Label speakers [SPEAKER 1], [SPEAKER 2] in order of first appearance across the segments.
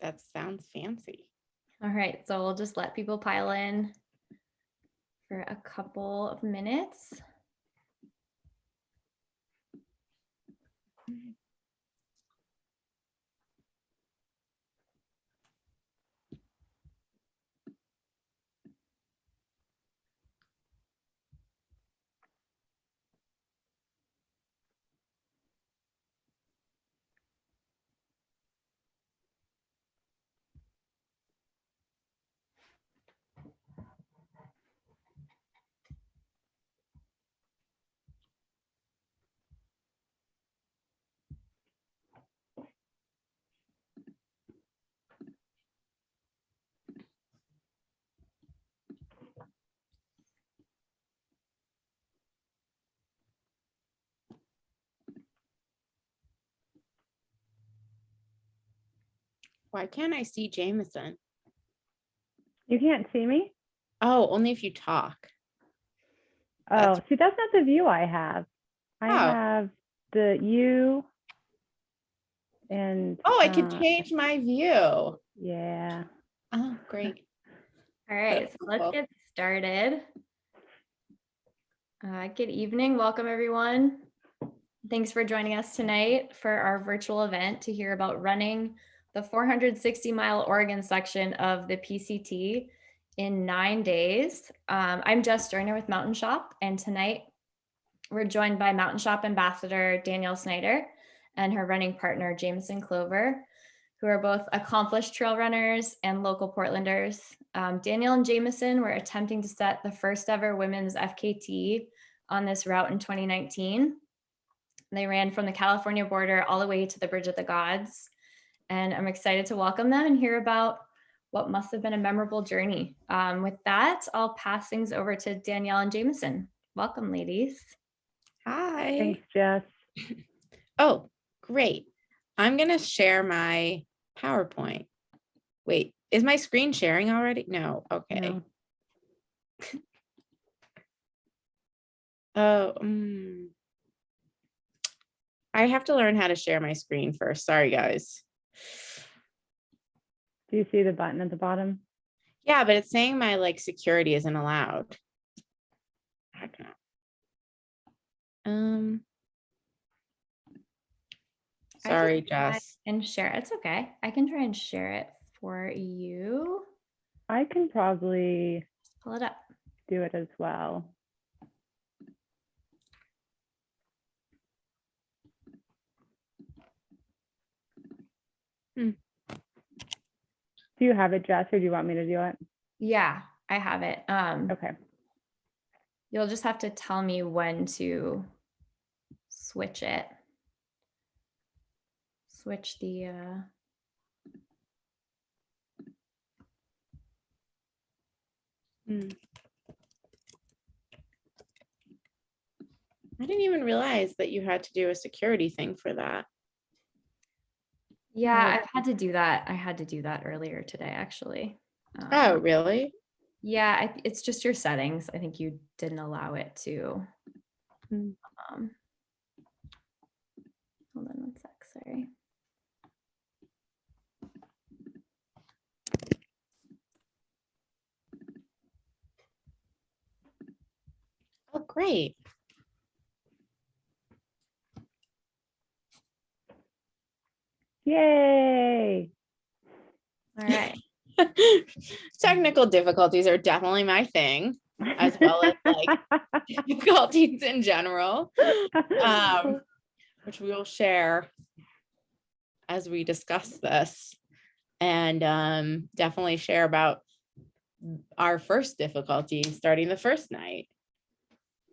[SPEAKER 1] That sounds fancy.
[SPEAKER 2] All right, so we'll just let people pile in for a couple of minutes.
[SPEAKER 1] Why can't I see Jameson?
[SPEAKER 3] You can't see me?
[SPEAKER 1] Oh, only if you talk.
[SPEAKER 3] Oh, see, that's not the view I have. I
[SPEAKER 1] Oh.
[SPEAKER 3] have the you and
[SPEAKER 1] I could change my view.
[SPEAKER 3] Yeah.
[SPEAKER 1] Oh, great.
[SPEAKER 2] All right, so let's get started. Good evening. Welcome, everyone. Thanks for joining us tonight for our virtual event to hear about running the 460-mile Oregon section of the PCT in 9 days. I'm Jess Joyner with Mountain Shop, and tonight we're joined by Mountain Shop Ambassador Danielle Snyder and her running partner, Jameson Clover, who are both accomplished trail runners and local Portlanders. Danielle and Jameson were attempting to set the first ever women's FKT on this route in 2019. They ran from the California border all the way to the Bridge of the Gods. And I'm excited to welcome them and hear about what must have been a memorable journey. With that, I'll pass things over to Danielle and Jameson. Welcome, ladies.
[SPEAKER 1] Hi.
[SPEAKER 3] Thanks, Jess.
[SPEAKER 1] Oh, great. I'm going to share my PowerPoint. Wait, is my screen sharing already? No. Okay.
[SPEAKER 3] No.
[SPEAKER 1] Oh, I have to learn how to share my screen first. Sorry, guys.
[SPEAKER 3] Do you see the button at the bottom?
[SPEAKER 1] Yeah, but it's saying my security isn't allowed. Sorry, Jess.
[SPEAKER 2] And share. It's okay. I can try and share it for you.
[SPEAKER 3] I can probably
[SPEAKER 2] just pull it up.
[SPEAKER 3] Do it as well. Do you have it, Jess, or do you want me to do it?
[SPEAKER 2] Yeah, I have it.
[SPEAKER 3] Okay.
[SPEAKER 2] You'll just have to tell me when to switch it. Switch the
[SPEAKER 1] I didn't even realize that you had to do a security thing for that.
[SPEAKER 2] Yeah, I've had to do that. I had to do that earlier today, actually.
[SPEAKER 1] Oh, really?
[SPEAKER 2] Yeah, it's just your settings. I think you didn't allow it to. Hold on one sec, sorry.
[SPEAKER 1] Oh, great.
[SPEAKER 3] Yay.
[SPEAKER 2] All right.
[SPEAKER 1] Technical difficulties are definitely my thing, as well as difficulties in general, which we will share as we discuss this, and definitely share about our first difficulty starting the first night.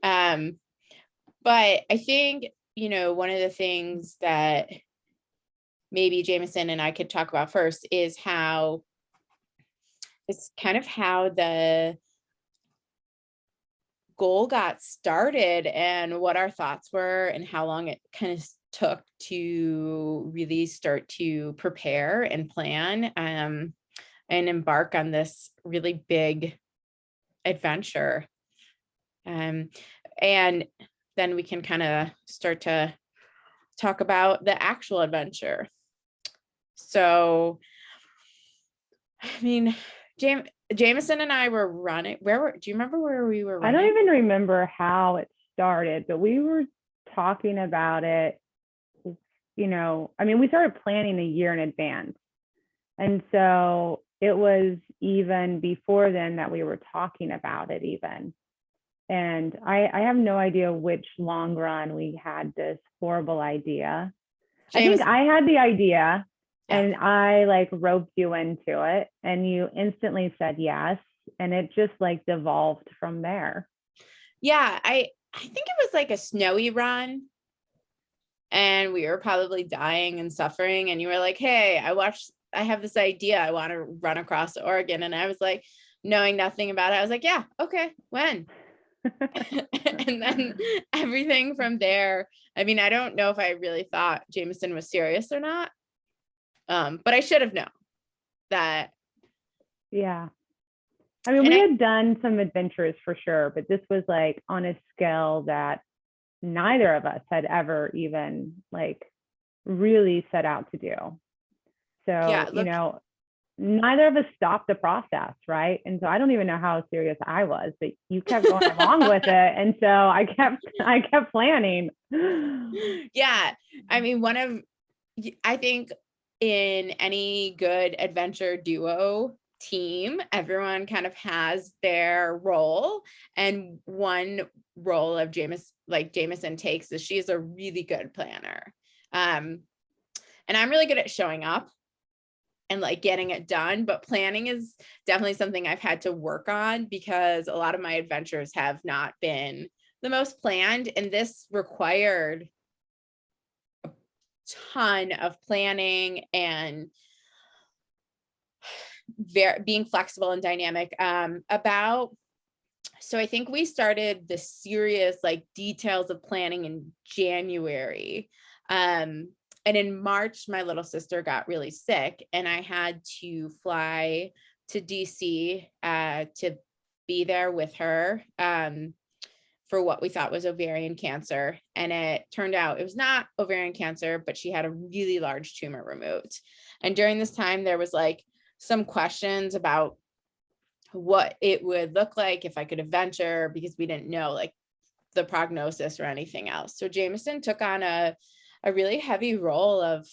[SPEAKER 1] But I think, one of the things that maybe Jameson and I could talk about first is how the goal got started and what our thoughts were and how long it kind of took to really start to prepare and plan and embark on this really big adventure. And then we can kind of start to talk about the actual adventure. So I mean, Jameson and I were running. Do you remember where we were
[SPEAKER 3] I don't
[SPEAKER 1] running?
[SPEAKER 3] even remember how it started, but we were talking about it. I mean, we started planning a year in advance. And so it was even before then that we were talking about it even. And I have no idea which long run we had this horrible idea. I think
[SPEAKER 1] Jameson.
[SPEAKER 3] I had the idea
[SPEAKER 1] Yeah.
[SPEAKER 3] and I like roped you into it and you instantly said yes. And it just like devolved from there.
[SPEAKER 1] Yeah, I think it was like a snowy run and we were probably dying and suffering. And you were like, hey, I have this idea. I want to run across Oregon. And I was like, knowing nothing about it, I was like, yeah, okay, when? And then everything from there. I mean, I don't know if I really thought Jameson was serious or not. But I should have known that.
[SPEAKER 3] Yeah. I mean, we had done some adventures for sure, but this was like on a scale that neither of us had ever even like really set out to do.
[SPEAKER 1] Yeah,
[SPEAKER 3] So, neither of us stopped the process, right? And so I don't even know how serious I was, but you kept going along with it. And so I kept planning.
[SPEAKER 1] Yeah. I mean, I think in any good adventure duo team, everyone kind of has their role. And one role of Jameson takes is she's a really good planner. And I'm really good at showing up and like getting it done, but planning is definitely something I've had to work on because a lot of my adventures have not been the most planned, and this required a ton of planning and being flexible and dynamic. So I think we started the serious like details of planning in January. And in March, my little sister got really sick and I had to fly to DC to be there with her for what we thought was ovarian cancer. And it turned out it was not ovarian cancer, but she had a really large tumor removed. And during this time, there was like some questions about what it would look like if I could adventure because we didn't know like the prognosis or anything else. So Jameson took on a really heavy role of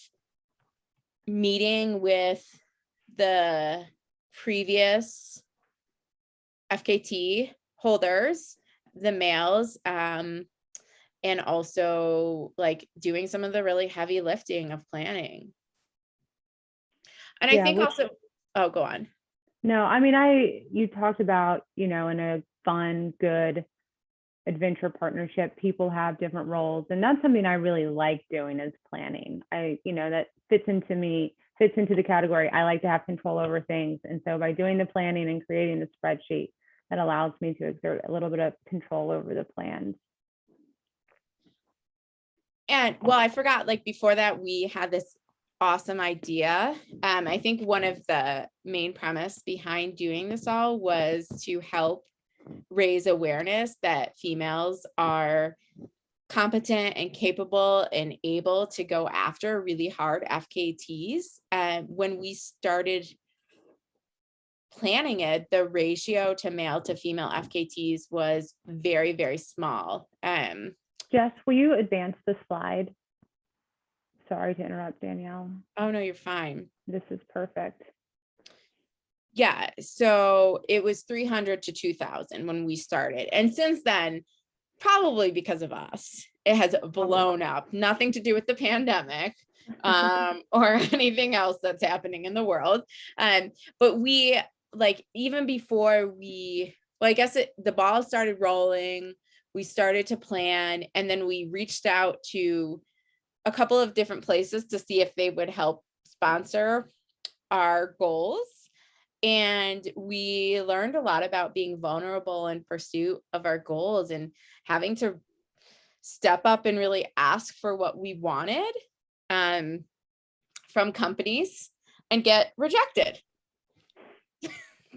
[SPEAKER 1] meeting with the previous FKT holders, the males, and also like doing some of the really heavy lifting of planning. And I think also, oh, go on.
[SPEAKER 3] No, I mean, you talked about, in a fun, good adventure partnership, people have different roles. And that's something I really like doing is planning. That fits into the category. I like to have control over things. And so by doing the planning and creating the spreadsheet, that allows me to exert a little bit of control over the plans.
[SPEAKER 1] And well, I forgot, like before that, we had this awesome idea. I think one of the main premise behind doing this all was to help raise awareness that females are competent and capable and able to go after really hard FKTs. And when we started planning it, the ratio to male to female FKTs was very, very small.
[SPEAKER 3] Jess, will you advance the slide? Sorry to interrupt, Danielle.
[SPEAKER 1] Oh, no, you're fine.
[SPEAKER 3] This is perfect.
[SPEAKER 1] Yeah, so it was 300 to 2,000 when we started. And since then, probably because of us, it has blown up. Nothing to do with the pandemic or anything else that's happening in the world. But we, like, even before I guess the ball started rolling, we started to plan, and then we reached out to a couple of different places to see if they would help sponsor our goals. And we learned a lot about being vulnerable in pursuit of our goals and having to step up and really ask for what we wanted from companies and get rejected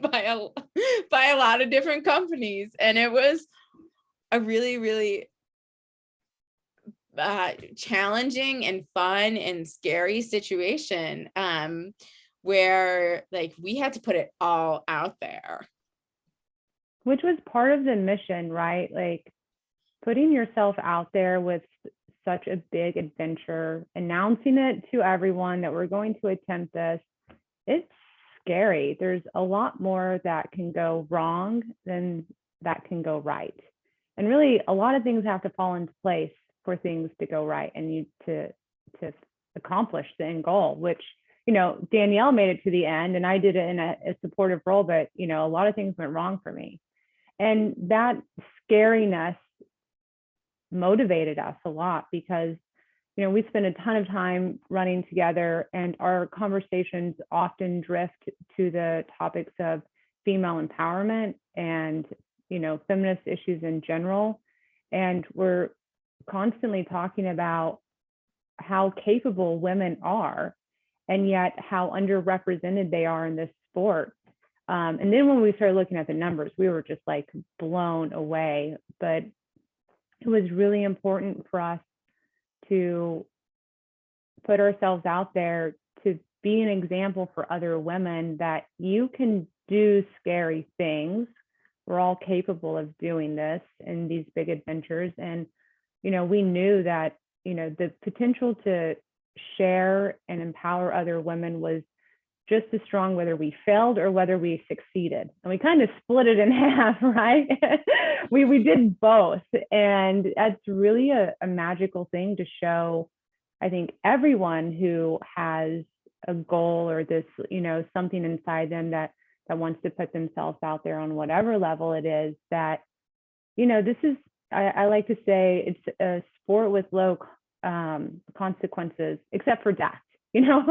[SPEAKER 1] by a lot of different companies. And it was a really, really challenging and fun and scary situation. where like we had to put it all out there.
[SPEAKER 3] Which was part of the mission, right? Like putting yourself out there with such a big adventure, announcing it to everyone that we're going to attempt this. It's scary. There's a lot more that can go wrong than that can go right. And really a lot of things have to fall into place for things to go right and you to accomplish the end goal, which, you know, Danielle made it to the end and I did it in a supportive role, but, you know, a lot of things went wrong for me. And that scariness motivated us a lot because, you know, we spend a ton of time running together and our conversations often drift to the topics of female empowerment and, you know, feminist issues in general. And we're constantly talking about how capable women are and yet how underrepresented they are in this sport. And then when we started looking at the numbers, we were just like blown away. But it was really important for us to put ourselves out there to be an example for other women that you can do scary things. We're all capable of doing this in these big adventures. And, you know, we knew that, you know, the potential to share and empower other women was just as strong whether we failed or whether we succeeded. And we kind of split it in half, right? we did both. And that's really a magical thing to show, I think, everyone who has a goal or this, you know, something inside them that wants to put themselves out there on whatever level it is, that, you know, this is, I like to say it's a sport with low consequences, except for death. You know,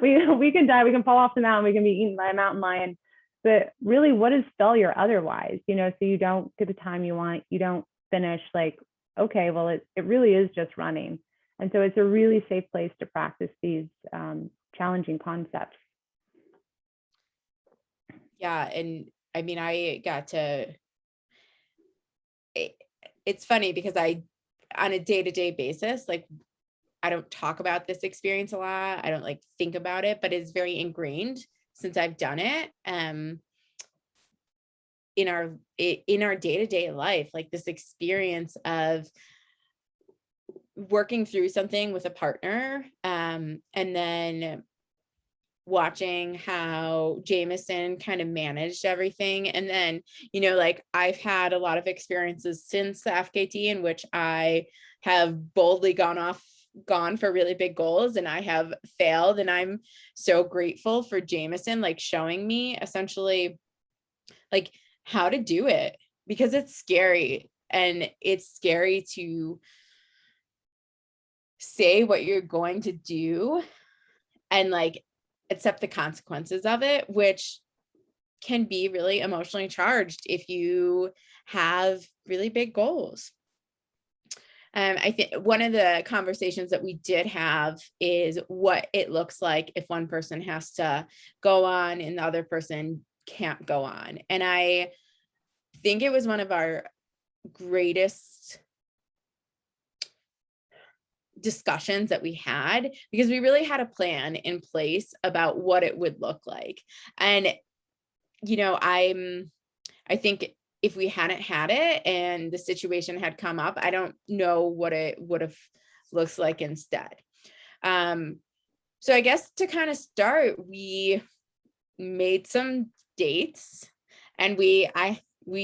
[SPEAKER 3] we can die, we can fall off the mountain, we can be eaten by a mountain lion, but really what is failure otherwise? You know, so you don't get the time you want, you don't finish, like, okay, well, it really is just running. And so it's a really safe place to practice these challenging concepts.
[SPEAKER 1] Yeah. And I mean, I got to, it's funny because on a day-to-day basis, like, I don't talk about this experience a lot. I don't like think about it, but it's very ingrained since I've done it in our day-to-day life, like this experience of working through something with a partner, and then watching how Jameson kind of managed everything. And then, you know, like I've had a lot of experiences since the FKT in which I have boldly gone for really big goals and I have failed. And I'm so grateful for Jameson, like showing me essentially like how to do it, because it's scary, and it's scary to say what you're going to do and like accept the consequences of it, which can be really emotionally charged if you have really big goals. I think one of the conversations that we did have is what it looks like if one person has to go on and the other person can't go on. And I think it was one of our greatest discussions that we had, because we really had a plan in place about what it would look like. And, you know, I think if we hadn't had it and the situation had come up, I don't know what it would have looked like instead. So I guess to kind of start, we made some dates, and we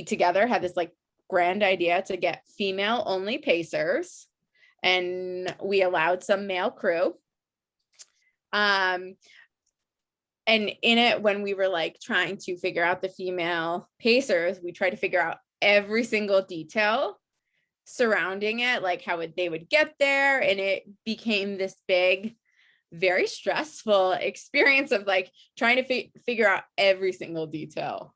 [SPEAKER 1] together had this like grand idea to get female only pacers, and we allowed some male crew. And in it, when we were like trying to figure out the female pacers, we tried to figure out every single detail surrounding it, like how they would get there. And it became this big, very stressful experience of like trying to figure out every single detail.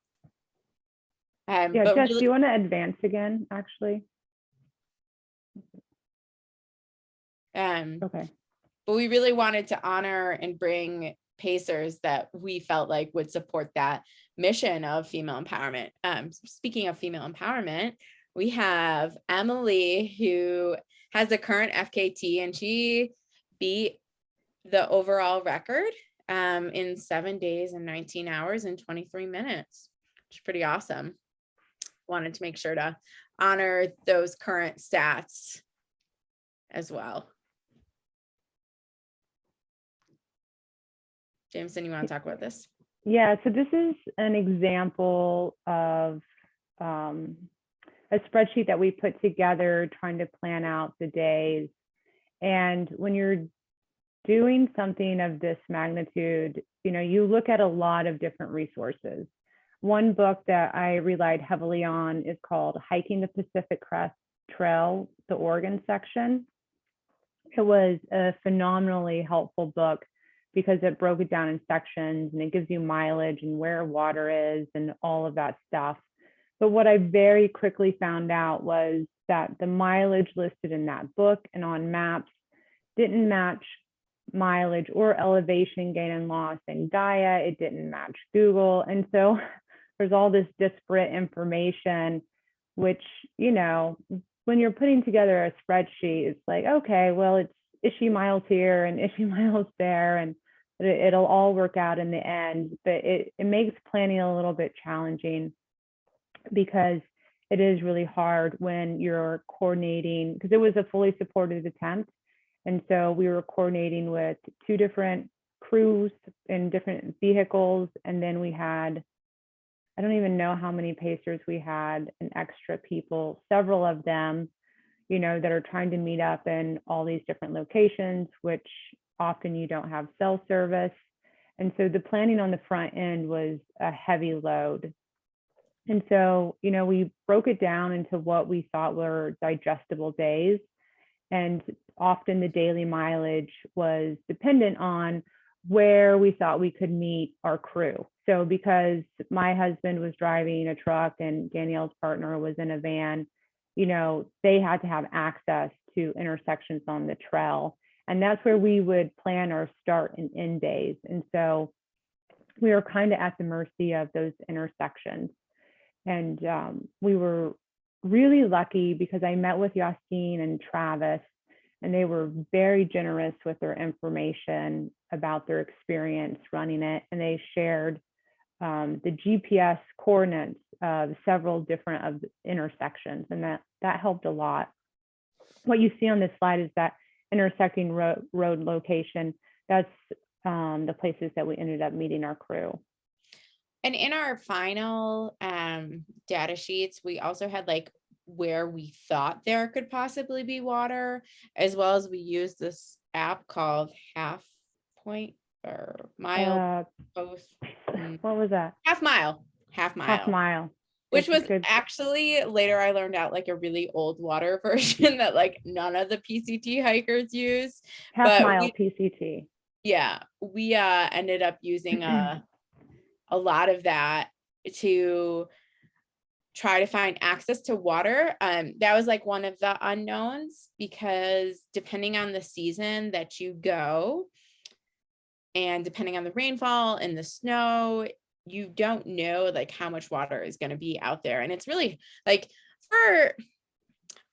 [SPEAKER 3] Yeah,
[SPEAKER 1] but
[SPEAKER 3] Jess,
[SPEAKER 1] really,
[SPEAKER 3] do you want to advance again, actually? Okay.
[SPEAKER 1] But we really wanted to honor and bring pacers that we felt like would support that mission of female empowerment. Speaking of female empowerment, we have Emily, who has the current FKT, and she beat the overall record in 7 days and 19 hours and 23 minutes, which is pretty awesome. Wanted to make sure to honor those current stats as well. Jameson, you want to talk about this?
[SPEAKER 3] Yeah, so this is an example of a spreadsheet that we put together trying to plan out the days. And when you're doing something of this magnitude, you look at a lot of different resources. One book that I relied heavily on is called Hiking the Pacific Crest Trail, the Oregon section. It was a phenomenally helpful book because it broke it down in sections and it gives you mileage and where water is and all of that stuff. But what I very quickly found out was that the mileage listed in that book and on maps didn't match mileage or elevation gain and loss in Gaia. It didn't match Google. And so there's all this disparate information, which, when you're putting together a spreadsheet, it's like, okay, well, it's issue miles here and issue miles there, and it'll all work out in the end. But it makes planning a little bit challenging because it is really hard when you're coordinating, because it was a fully supported attempt. And so we were coordinating with 2 different crews in different vehicles. And then we had, I don't even know how many pacers we had, and extra people, several of them, that are trying to meet up in all these different locations, which often you don't have cell service. And so the planning on the front end was a heavy load. And so, we broke it down into what we thought were digestible days. And often the daily mileage was dependent on where we thought we could meet our crew. So because my husband was driving a truck and Danielle's partner was in a van, they had to have access to intersections on the trail. And that's where we would plan our start and end days. And so we were kind of at the mercy of those intersections. And we were really lucky because I met with Yassine and Travis, and they were very generous with their information about their experience running it. And they shared the GPS coordinates of several different of the intersections, and that helped a lot. What you see on this slide is that intersecting road location. That's the places that we ended up meeting our crew.
[SPEAKER 1] And in our final data sheets, we also had where we thought there could possibly be water, as well as we used this app called Half Point or Mile Post.
[SPEAKER 3] What was that?
[SPEAKER 1] Half Mile.
[SPEAKER 3] Half Mile.
[SPEAKER 1] Which was actually, later I learned out, a really old water version that none of the PCT hikers use.
[SPEAKER 3] Half Mile PCT.
[SPEAKER 1] Yeah, we ended up using a lot of that to try to find access to water. That was one of the unknowns, because depending on the season that you go and depending on the rainfall and the snow, you don't know how much water is going to be out there. And it's really for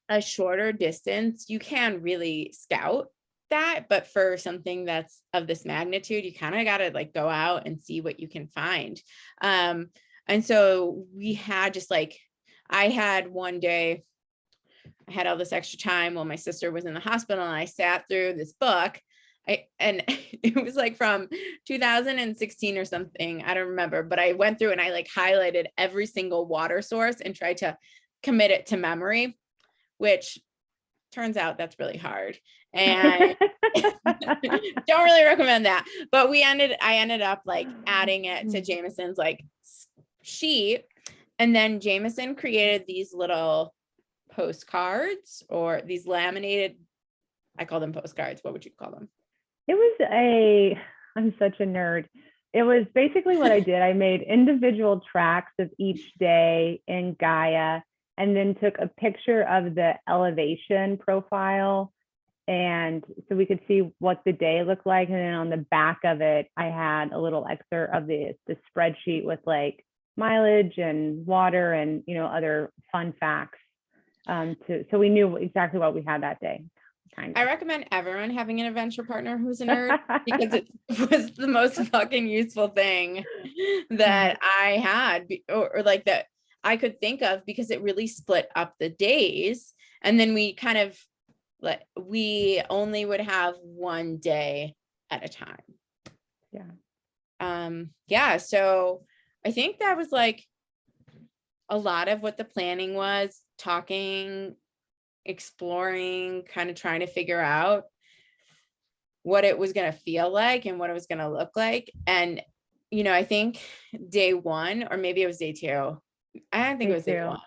[SPEAKER 1] a shorter distance, you can really scout that, but for something that's of this magnitude, you kind of got to go out and see what you can find. And so we had I had one day, I had all this extra time while my sister was in the hospital, and I sat through this book. And it was from 2016 or something, I don't remember, but I went through and I highlighted every single water source and tried to commit it to memory, which turns out that's really hard. And don't really recommend that. But I ended up adding it to Jameson's sheet. And then Jameson created these little postcards, or these laminated, I call them postcards. What would you call them?
[SPEAKER 3] I'm such a nerd. It was basically what I did. I made individual tracks of each day in Gaia, and then took a picture of the elevation profile. And so we could see what the day looked like. And then on the back of it, I had a little excerpt of the spreadsheet with mileage and water and, other fun facts. So we knew exactly what we had that day. kind
[SPEAKER 1] I
[SPEAKER 3] of.
[SPEAKER 1] recommend everyone having an adventure partner who's a nerd because it was the most fucking useful thing that I had or like that I could think of, because it really split up the days. And then we kind of we only would have one day at a time. Yeah. So I think that was like a lot of what the planning was, talking, exploring, kind of trying to figure out what it was going to feel like and what it was going to look like. And, you know, I think day one, or maybe it was day two. I don't think it was day one.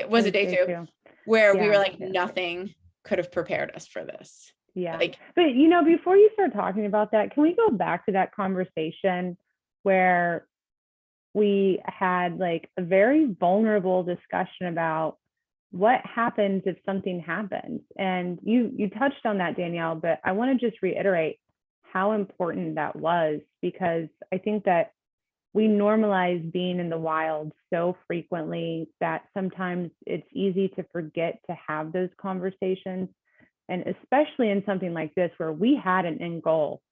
[SPEAKER 1] Was it day two? Where we were like, nothing could have prepared us for this.
[SPEAKER 3] Yeah.
[SPEAKER 1] Like,
[SPEAKER 3] but you know, before you start talking about that, can we go back to that conversation where we had like a very vulnerable discussion about what happens if something happens? And you touched on that, Danielle, but I want to just reiterate how important that was, because I think that we normalize being in the wild so frequently that sometimes it's easy to forget to have those conversations. And especially in something like this, where we had an end goal.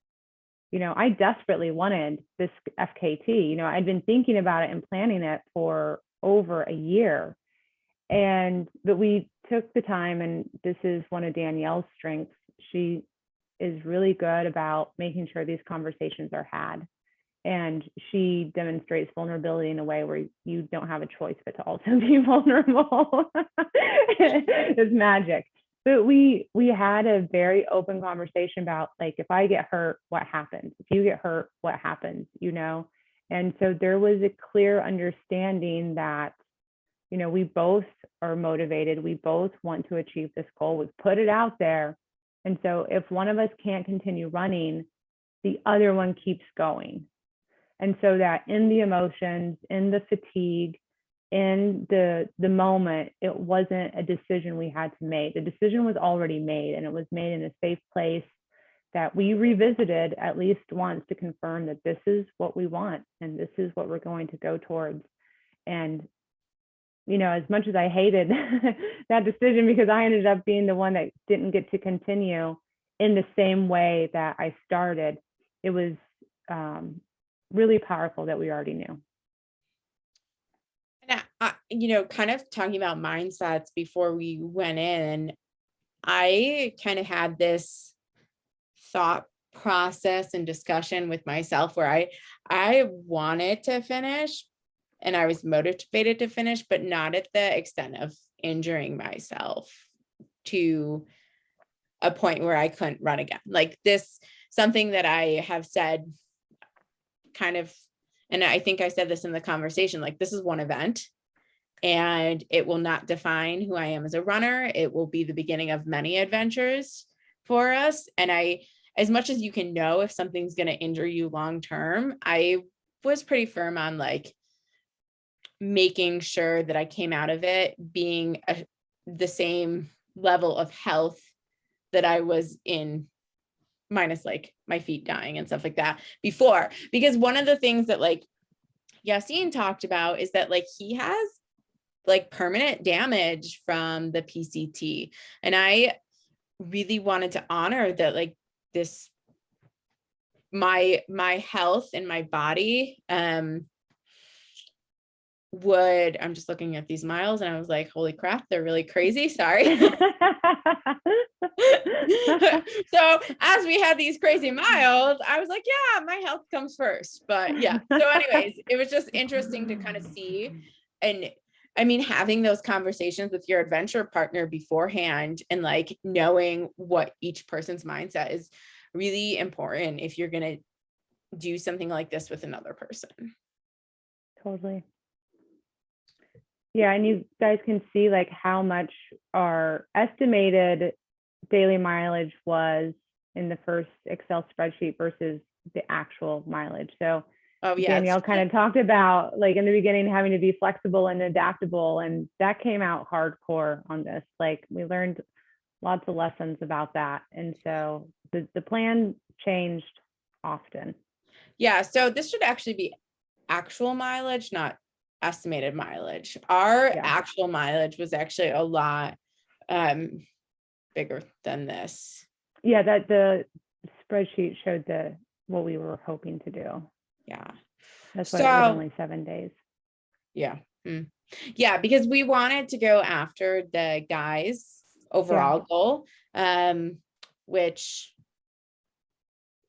[SPEAKER 3] You know, I desperately wanted this FKT. You know, I'd been thinking about it and planning it for over a year. But we took the time, and this is one of Danielle's strengths. She is really good about making sure these conversations are had. And she demonstrates vulnerability in a way where you don't have a choice but to also be vulnerable. It's magic. But we had a very open conversation about, like, if I get hurt, what happens? If you get hurt, what happens? You know? And so there was a clear understanding that, you know, we both are motivated. We both want to achieve this goal. We've put it out there. And so if one of us can't continue running, the other one keeps going. And so that in the emotions, in the fatigue, in the moment, it wasn't a decision we had to make. The decision was already made, and it was made in a safe place that we revisited at least once to confirm that this is what we want and this is what we're going to go towards. And, you know, as much as I hated that decision, because I ended up being the one that didn't get to continue in the same way that I started, it was really powerful that we already knew.
[SPEAKER 1] And you know, kind of talking about mindsets before we went in, I kind of had this thought process and discussion with myself where I wanted to finish and I was motivated to finish, but not at the extent of injuring myself to a point where I couldn't run again. Like this, something that I have said kind of, and I think I said this in the conversation, like, this is one event and it will not define who I am as a runner. It will be the beginning of many adventures for us. And as much as you can know if something's going to injure you long-term, I was pretty firm on like making sure that I came out of it being the same level of health that I was in, minus like my feet dying and stuff like that before. Because one of the things that like Yassine talked about is that like he has like permanent damage from the PCT. And I really wanted to honor that, like this, my health and my body I'm just looking at these miles and I was like, holy crap, they're really crazy. Sorry. So as we had these crazy miles, I was like, yeah, my health comes first. But yeah. So anyways, it was just interesting to kind of see. And I mean, having those conversations with your adventure partner beforehand and like knowing what each person's mindset is really important if you're going to do something like this with another person.
[SPEAKER 3] Totally. Yeah, and you guys can see like how much our estimated daily mileage was in the first Excel spreadsheet versus the actual mileage. So Danielle kind of talked about like in the beginning having to be flexible and adaptable, and that came out hardcore on this. Like we learned lots of lessons about that. And so the plan changed often.
[SPEAKER 1] Yeah, so this should actually be actual mileage, not estimated mileage. Our actual mileage was actually a lot bigger than this.
[SPEAKER 3] Yeah, that the spreadsheet showed what we were hoping to do.
[SPEAKER 1] Yeah.
[SPEAKER 3] That's why it was
[SPEAKER 1] So
[SPEAKER 3] only 7 days.
[SPEAKER 1] yeah. Yeah, because we wanted to go after the guys' overall goal, which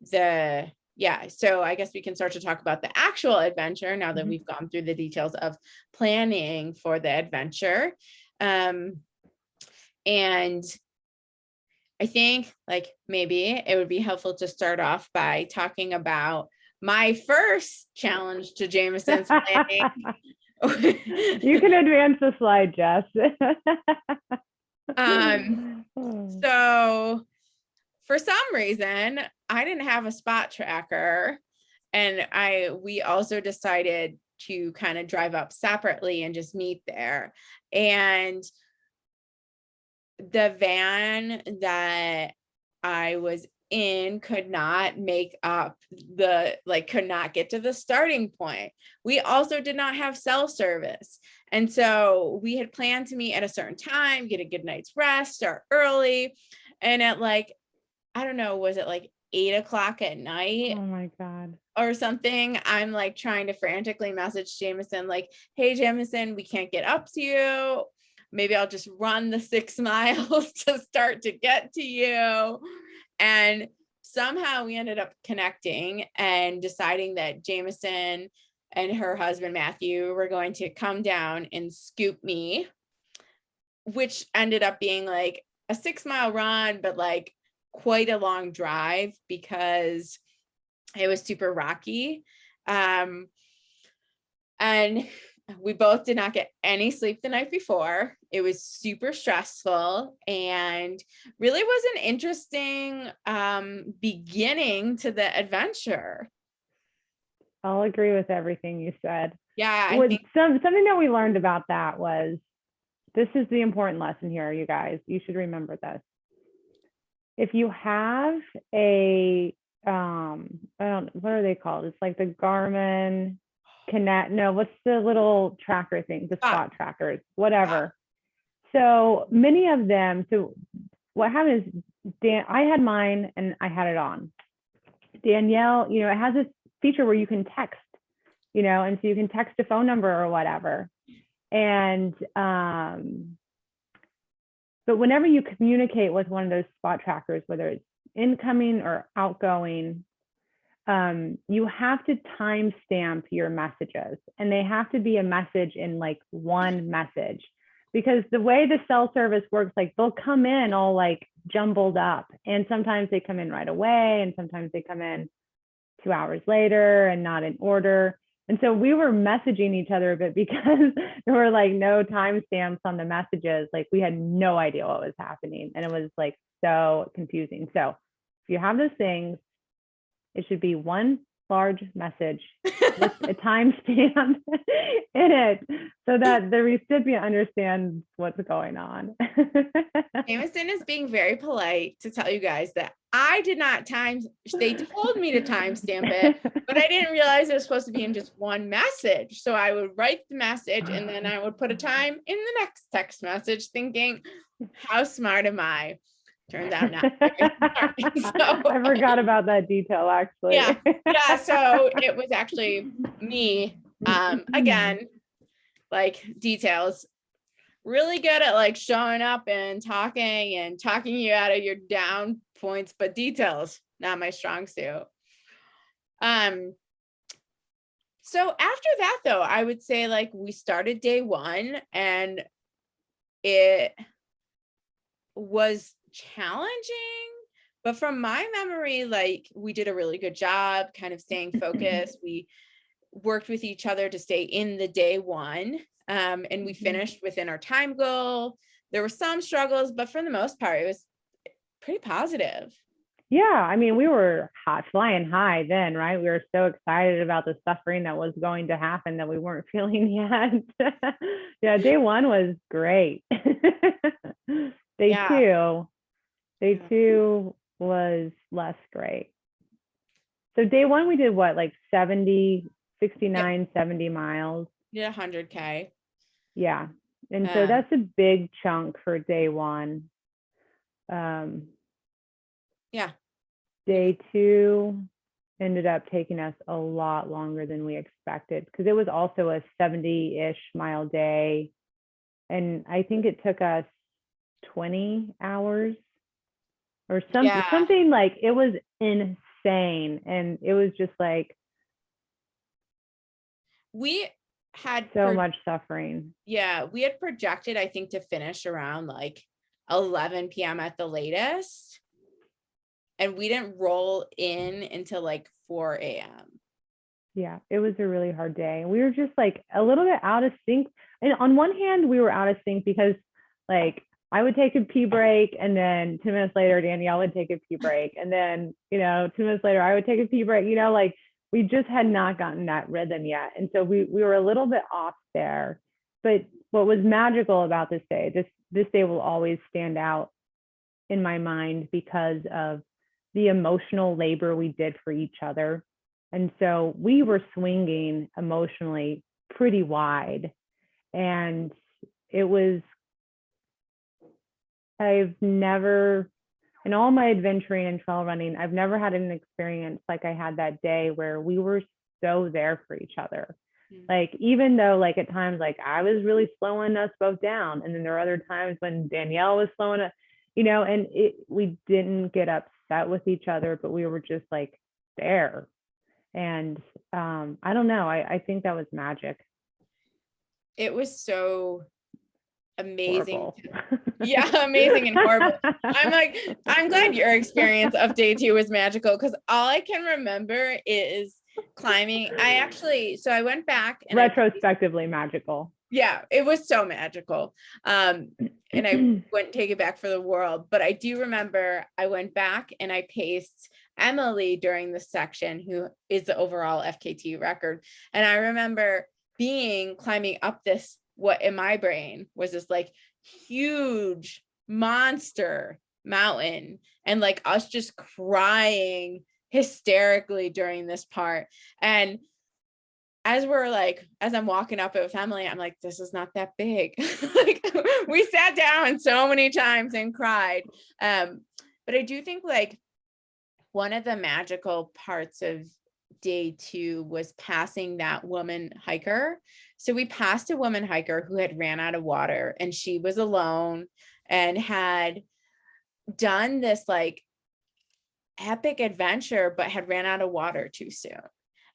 [SPEAKER 1] so I guess we can start to talk about the actual adventure now that we've gone through the details of planning for the adventure. And I think like maybe it would be helpful to start off by talking about my first challenge to Jameson's planning.
[SPEAKER 3] You can advance the slide, Jess.
[SPEAKER 1] So for some reason, I didn't have a spot tracker, and we also decided to kind of drive up separately and just meet there. And the van that I was in could not make up could not get to the starting point. We also did not have cell service. And so we had planned to meet at a certain time, get a good night's rest, start early. And at I don't know, was it 8:00 at night?
[SPEAKER 3] Oh my God.
[SPEAKER 1] Or something, I'm trying to frantically message Jameson, hey, Jameson, we can't get up to you. Maybe I'll just run the 6 miles to start to get to you. And somehow we ended up connecting and deciding that Jameson and her husband, Matthew, were going to come down and scoop me, which ended up being a 6-mile run, but quite a long drive because it was super rocky. And we both did not get any sleep the night before. It was super stressful and really was an interesting beginning to the adventure.
[SPEAKER 3] I'll agree with everything you said.
[SPEAKER 1] Yeah, I think
[SPEAKER 3] something that we learned about that was, this is the important lesson here, you guys. You should remember this. If you have a what are they called? It's like the Garmin Connect. No, what's the little tracker thing? The spot trackers, whatever. So many of them. So what happened is, I had mine and I had it on. Danielle, it has this feature where you can text, and so you can text a phone number or whatever. And but whenever you communicate with one of those spot trackers, whether it's incoming or outgoing, you have to timestamp your messages, and they have to be a message in one message, because the way the cell service works, they'll come in all jumbled up, and sometimes they come in right away, and sometimes they come in 2 hours later and not in order. And so we were messaging each other a bit because there were no timestamps on the messages. We had no idea what was happening, and it was so confusing. So if you have those things, it should be one large message with a timestamp in it so that the recipient understands what's going on.
[SPEAKER 1] Jameson is being very polite to tell you guys that I did not they told me to timestamp it, but I didn't realize it was supposed to be in just one message. So I would write the message and then I would put a time in the next text message, thinking, how smart am I? Turns out not.
[SPEAKER 3] I forgot about that detail, actually.
[SPEAKER 1] Yeah. So it was actually me, again, details, really good at showing up and talking you out of your down points, but details, not my strong suit. So after that, though, I would say we started day 1 and it was challenging, but from my memory, we did a really good job kind of staying focused. We worked with each other to stay in the day 1, and we finished within our time goal. There were some struggles, but for the most part, it was pretty positive.
[SPEAKER 3] Yeah, I mean, we were flying high then, right? We were so excited about the suffering that was going to happen that we weren't feeling yet. Yeah, day 1 was great. Day two was less great. So day 1, we did what, 69, 70 miles?
[SPEAKER 1] Yeah, 100K.
[SPEAKER 3] Yeah. And so that's a big chunk for day 1.
[SPEAKER 1] Yeah.
[SPEAKER 3] Day 2 ended up taking us a lot longer than we expected because it was also a 70-ish mile day. And I think it took us 20 hours or something like, it was insane. And it was just like,
[SPEAKER 1] we had
[SPEAKER 3] so much suffering.
[SPEAKER 1] Yeah, we had projected, I think, to finish around like 11 p.m. at the latest. And we didn't roll in until like 4 a.m.
[SPEAKER 3] Yeah, it was a really hard day. We were just like a little bit out of sync. And on one hand, we were out of sync because like I would take a pee break and then 10 minutes later, Danielle would take a pee break. And then, 2 minutes later, I would take a pee break, like we just had not gotten that rhythm yet. And so we were a little bit off there. But what was magical about this day, this day will always stand out in my mind because of the emotional labor we did for each other. And so we were swinging emotionally pretty wide. And it was, I've never, in all my adventuring and trail running, I've never had an experience like I had that day where we were so there for each other. Like, even though like at times, like I was really slowing us both down. And then there were other times when Danielle was slowing us, and we didn't get upset with each other, but we were just like there. And I don't know, I think that was magic.
[SPEAKER 1] It was so amazing.
[SPEAKER 3] Yeah,
[SPEAKER 1] amazing and horrible. I'm glad your experience of day 2 was magical, because all I can remember is climbing. So I went back and
[SPEAKER 3] retrospectively magical.
[SPEAKER 1] Yeah, it was so magical. And I wouldn't take it back for the world, but I do remember I went back and I paced Emily during the section, who is the overall FKT record. And I remember climbing up this, what in my brain was this like huge monster mountain, and like us just crying hysterically during this part. And as I'm walking up it with Emily, I'm like, this is not that big. Like, we sat down so many times and cried. But I do think like one of the magical parts of day 2 was passing that woman hiker. So we passed a woman hiker who had ran out of water, and she was alone and had done this like epic adventure, but had ran out of water too soon.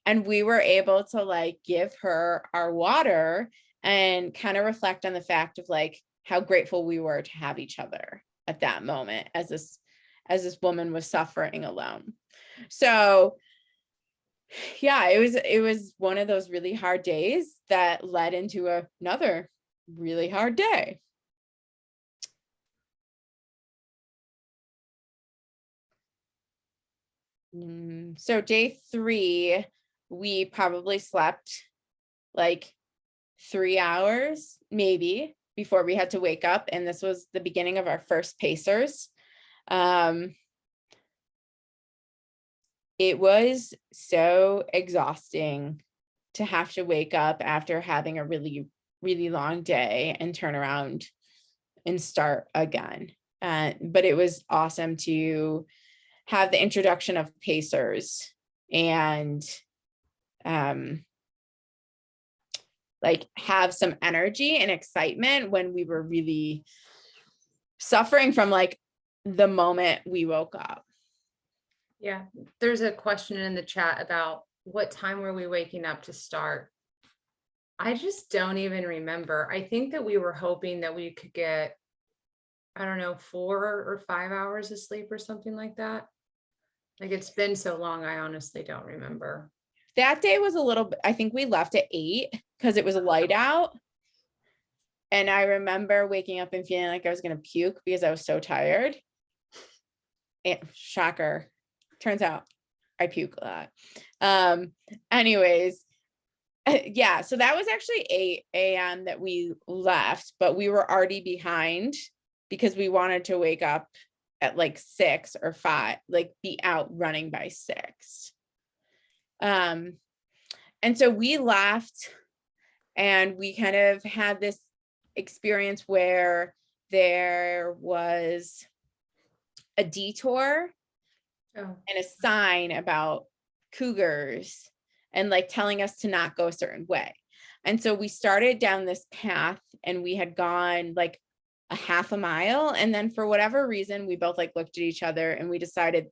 [SPEAKER 1] And we were able to like give her our water and kind of reflect on the fact of like how grateful we were to have each other at that moment as this woman was suffering alone. So yeah, it was one of those really hard days that led into another really hard day. So day 3, we probably slept like 3 hours maybe before we had to wake up. And this was the beginning of our first pacers. It was so exhausting to have to wake up after having a really, really long day and turn around and start again. But it was awesome to have the introduction of pacers and like have some energy and excitement when we were really suffering from like the moment we woke up.
[SPEAKER 4] Yeah, there's a question in the chat about what time were we waking up to start. I just don't even remember. I think that we were hoping that we could get, I don't know, 4 or 5 hours of sleep or something like that. Like, it's been so long, I honestly don't remember.
[SPEAKER 1] That day was a little bit, I think we left at 8 because it was light out. And I remember waking up and feeling like I was going to puke because I was so tired. And shocker, turns out I puke a lot. Anyways, yeah, so that was actually 8 a.m. that we left, but we were already behind because we wanted to wake up at like 6 or 5, like be out running by 6. And so we left and we kind of had this experience where there was a detour
[SPEAKER 4] Oh,
[SPEAKER 1] and a sign about cougars and like telling us to not go a certain way. And so we started down this path and we had gone like a half a mile. And then for whatever reason, we both like looked at each other and we decided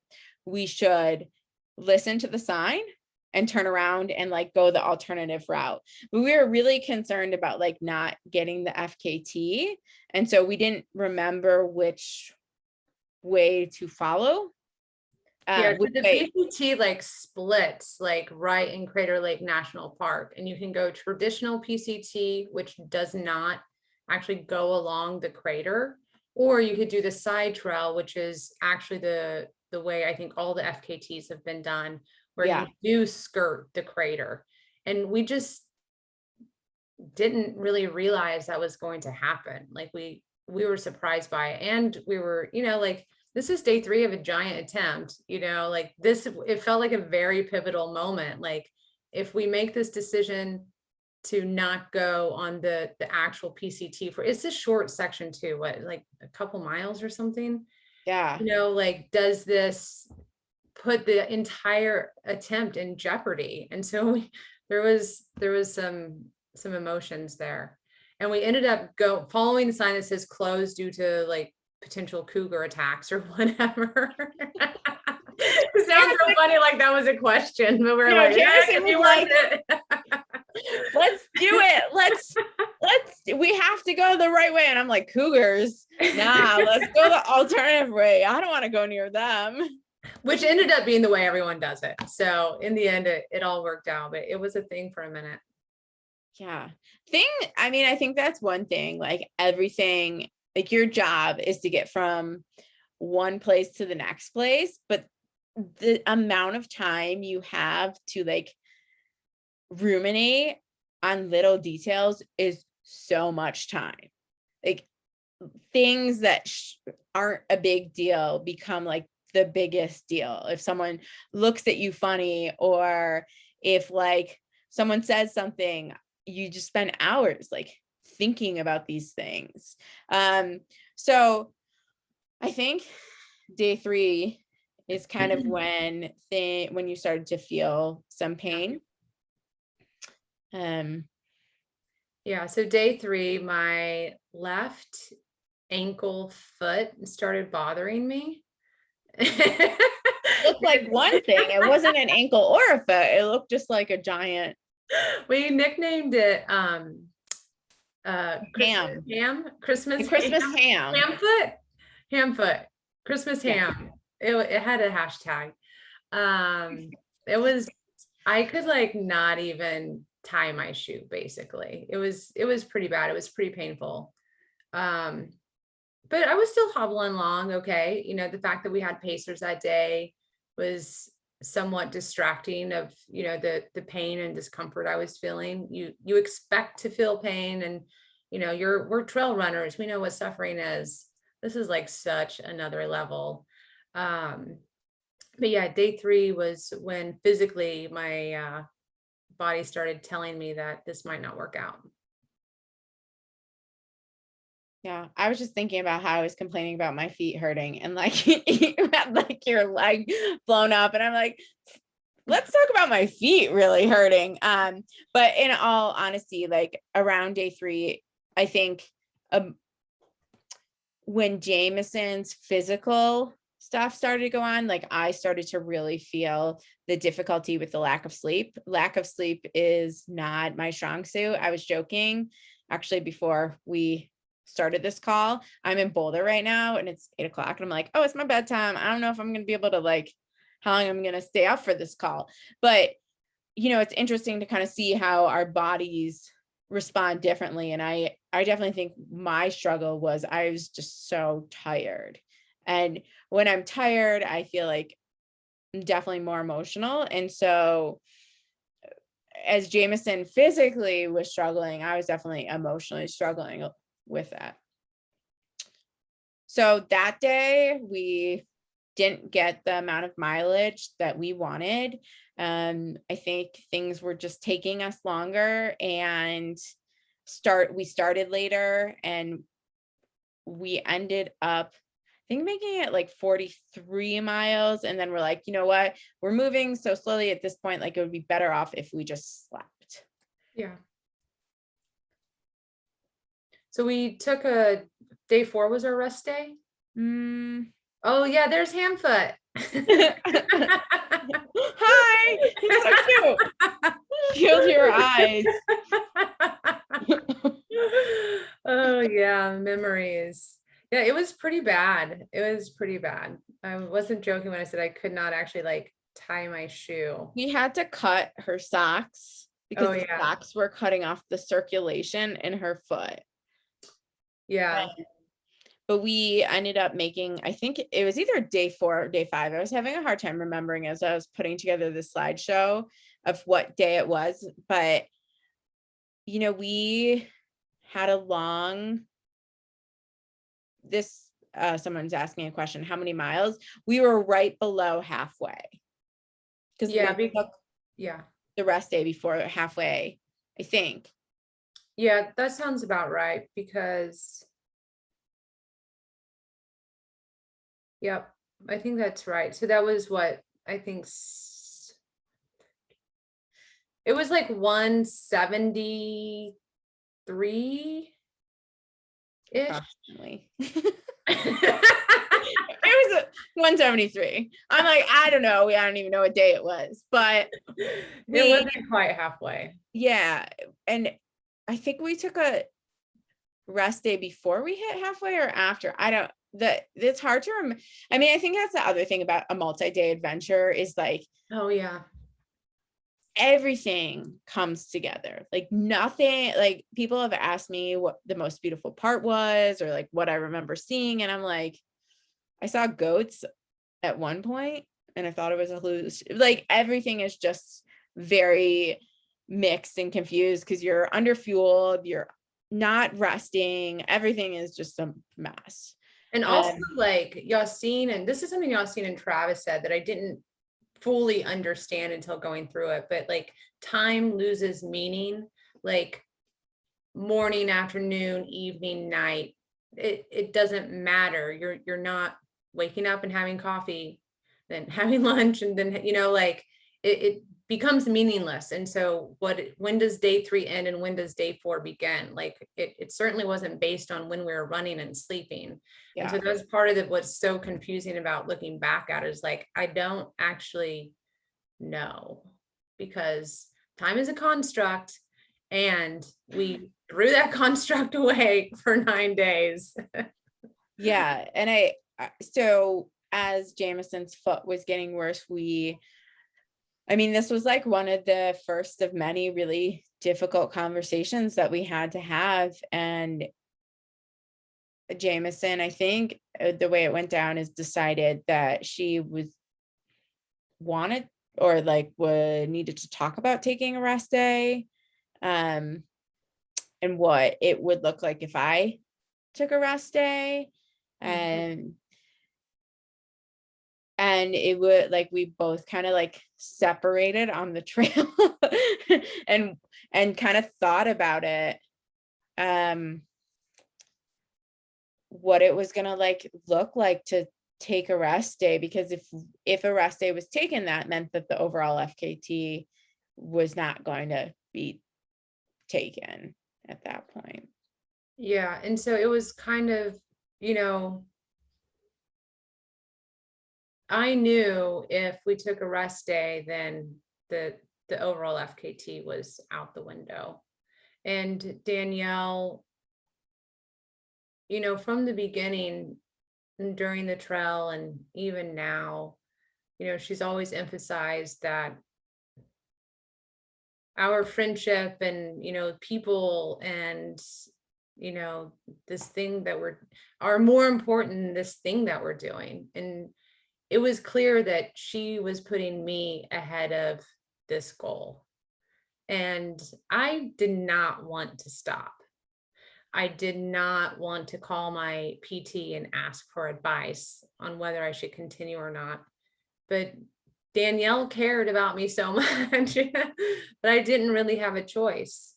[SPEAKER 1] we should listen to the sign and turn around and like go the alternative route. But we were really concerned about like not getting the FKT. And so we didn't remember which way to follow.
[SPEAKER 4] yeah, so
[SPEAKER 1] Which
[SPEAKER 4] the
[SPEAKER 1] way.
[SPEAKER 4] PCT like splits like right in Crater Lake National Park, and you can go traditional PCT, which does not actually go along the crater, or you could do the side trail, which is actually the way I think all the FKTs have been done, where
[SPEAKER 1] Yeah.
[SPEAKER 4] you do skirt the crater. And we just didn't really realize that was going to happen. Like we were surprised by it, and we were, like, this is day 3 of a giant attempt, like this, it felt like a very pivotal moment. Like if we make this decision to not go on the actual PCT it's a short section too, what, like a couple miles or something,
[SPEAKER 1] Yeah.
[SPEAKER 4] like does this put the entire attempt in jeopardy? And so there was some emotions there, and we ended up following the sign that says closed due to like potential cougar attacks or whatever. It sounds so funny, like that was a question, but we're like,
[SPEAKER 1] Jameson was like,
[SPEAKER 4] it.
[SPEAKER 1] let's do it. Let's, we have to go the right way. And I'm like, cougars? Nah, let's go the alternative way. I don't want to go near them.
[SPEAKER 4] Which ended up being the way everyone does it. So in the end, it all worked out, but it was a thing for a minute.
[SPEAKER 1] Yeah. I mean, I think that's one thing, like everything, like your job is to get from one place to the next place, but the amount of time you have to like ruminate on little details is so much time. Like things that aren't a big deal become like the biggest deal. If someone looks at you funny, or if like someone says something, you just spend hours like thinking about these things. So I think day 3 is kind of when you started to feel some pain.
[SPEAKER 4] Yeah, so day 3, my left ankle foot started bothering me.
[SPEAKER 1] Looked like one thing. It wasn't an ankle or a foot. It looked just like a giant.
[SPEAKER 4] We nicknamed it
[SPEAKER 1] Christmas ham.
[SPEAKER 4] Ham foot, Christmas ham. It had a hashtag. I could like not even tie my shoe, basically. It was pretty bad. It was pretty painful. But I was still hobbling along okay. The fact that we had Pacers that day was somewhat distracting of, the pain and discomfort I was feeling. You expect to feel pain, and, we're trail runners. We know what suffering is. This is like such another level. But yeah, day 3 was when physically my body started telling me that this might not work out.
[SPEAKER 1] Yeah, I was just thinking about how I was complaining about my feet hurting, and like you had like your leg blown up, and I'm like, let's talk about my feet really hurting. But in all honesty, like around day 3, I think when Jameson's physical stuff started to go on, like I started to really feel the difficulty with the lack of sleep. Lack of sleep is not my strong suit. I was joking actually before we started this call. I'm in Boulder right now and it's 8 o'clock and I'm like, oh, it's my bedtime. I don't know if I'm going to be able to like how long I'm going to stay up for this call. But, it's interesting to kind of see how our bodies respond differently. And I definitely think my struggle was I was just so tired. And when I'm tired, I feel like I'm definitely more emotional. And so as Jameson physically was struggling, I was definitely emotionally struggling with that. So that day we didn't get the amount of mileage that we wanted. I think things were just taking us longer, and we started later, and we ended up think making it like 43 miles. And then we're like, you know what, we're moving so slowly at this point, like it would be better off if we just slept.
[SPEAKER 4] Yeah. So we took a day 4 was our rest day. Oh yeah, there's Handfoot.
[SPEAKER 1] Hi, it's so cute. Shield your eyes.
[SPEAKER 4] Oh yeah, memories. Yeah, it was pretty bad. It was pretty bad. I wasn't joking when I said I could not actually like tie my shoe.
[SPEAKER 1] We had to cut her socks because
[SPEAKER 4] Oh
[SPEAKER 1] the
[SPEAKER 4] yeah.
[SPEAKER 1] socks were cutting off the circulation in her foot.
[SPEAKER 4] Yeah.
[SPEAKER 1] But we ended up making, I think it was either day 4 or day 5. I was having a hard time remembering as I was putting together the slideshow of what day it was. But, you know, we had a long, someone's asking a question, how many miles? We were right below halfway. Because
[SPEAKER 4] Yeah.
[SPEAKER 1] we took
[SPEAKER 4] Yeah.
[SPEAKER 1] the rest day before halfway, I think.
[SPEAKER 4] Yeah, that sounds about right because yep, I think that's right. So that was what I think it was like 173 ish.
[SPEAKER 1] Approximately. It was 173. I'm like, I don't know. I don't even know what day it was, but
[SPEAKER 4] It wasn't quite halfway.
[SPEAKER 1] Yeah. And I think we took a rest day before we hit halfway or after. It's hard to remember. I mean, I think that's the other thing about a multi-day adventure is like,
[SPEAKER 4] Oh yeah.
[SPEAKER 1] everything comes together. Like nothing, like people have asked me what the most beautiful part was or like what I remember seeing. And I'm like, I saw goats at one point and I thought it was a hallucination. Like everything is just very mixed and confused because you're underfueled, you're not resting, everything is just a mess.
[SPEAKER 4] And also like Yassine, and this is something Yassine and Travis said that I didn't fully understand until going through it, but like time loses meaning, like morning, afternoon, evening, night, it doesn't matter. You're not waking up and having coffee, then having lunch, and then, you know, like it becomes meaningless. And so when does day 3 end and when does day 4 begin? Like it certainly wasn't based on when we were running and sleeping.
[SPEAKER 1] Yeah.
[SPEAKER 4] And so that's part of what's so confusing about looking back at is like, I don't actually know because time is a construct and we threw that construct away for 9 days.
[SPEAKER 1] Yeah. And so as Jameson's foot was getting worse, this was like one of the first of many really difficult conversations that we had to have. And Jameson, I think the way it went down is decided that she wanted or like needed to talk about taking a rest day, and what it would look like if I took a rest day. And it would like we both kind of like separated on the trail and kind of thought about it, what it was gonna like look like to take a rest day, because if a rest day was taken, that meant that the overall FKT was not going to be taken at that point.
[SPEAKER 4] Yeah. And so it was kind of, you know, I knew if we took a rest day, then the overall FKT was out the window. And Danielle, you know, from the beginning and during the trail and even now, you know, she's always emphasized that our friendship and, you know, people and, you know, this thing that are more important than this thing that we're doing. And it was clear that she was putting me ahead of this goal. And I did not want to stop. I did not want to call my PT and ask for advice on whether I should continue or not. But Danielle cared about me so much that I didn't really have a choice.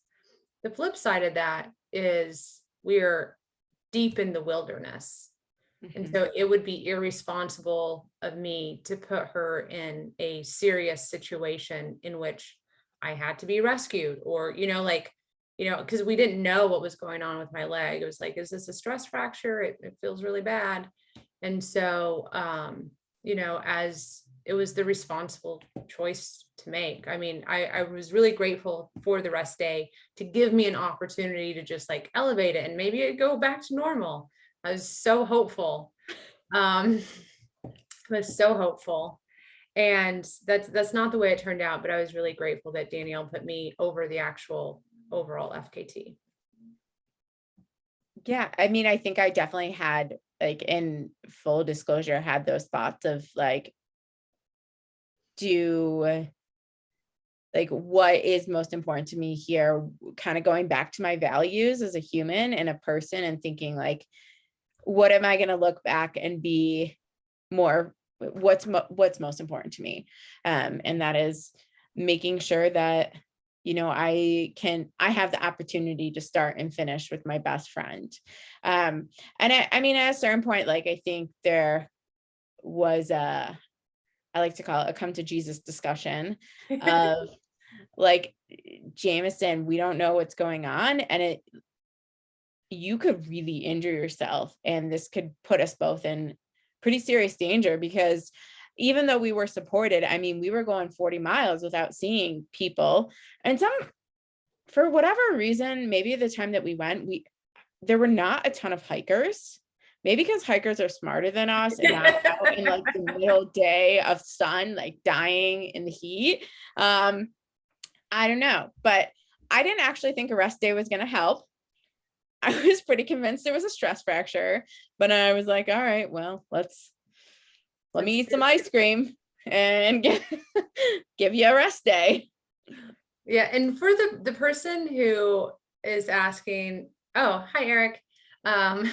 [SPEAKER 4] The flip side of that is we're deep in the wilderness. And
[SPEAKER 1] Mhm.
[SPEAKER 4] so it would be irresponsible of me to put her in a serious situation in which I had to be rescued, or, because we didn't know what was going on with my leg. It was like, is this a stress fracture? It feels really bad. And so, as it was the responsible choice to make. I mean, I was really grateful for the rest day to give me an opportunity to just like elevate it and maybe it go back to normal. I was so hopeful. I was so hopeful. And that's not the way it turned out, but I was really grateful that Danielle put me over the actual overall FKT.
[SPEAKER 1] Yeah, I mean, I think I definitely had, like, in full disclosure, had those thoughts of like, what is most important to me here, kind of going back to my values as a human and a person, and thinking like, what am I going to look back and be more, what's most important to me? And that is making sure that, I have the opportunity to start and finish with my best friend. And I mean, at a certain point, like, I think there was I like to call it a come to Jesus discussion of like, Jameson, we don't know what's going on. And you could really injure yourself. And this could put us both in pretty serious danger, because even though we were supported, I mean, we were going 40 miles without seeing people. And for whatever reason, maybe at the time that we went, there were not a ton of hikers. Maybe because hikers are smarter than us and not out in like the middle day of sun, like dying in the heat. I don't know, but I didn't actually think a rest day was going to help. I was pretty convinced it was a stress fracture, but I was like, all right, well, let me eat some ice cream and give you a rest day.
[SPEAKER 4] Yeah. And for the person who is asking, oh, hi, Eric.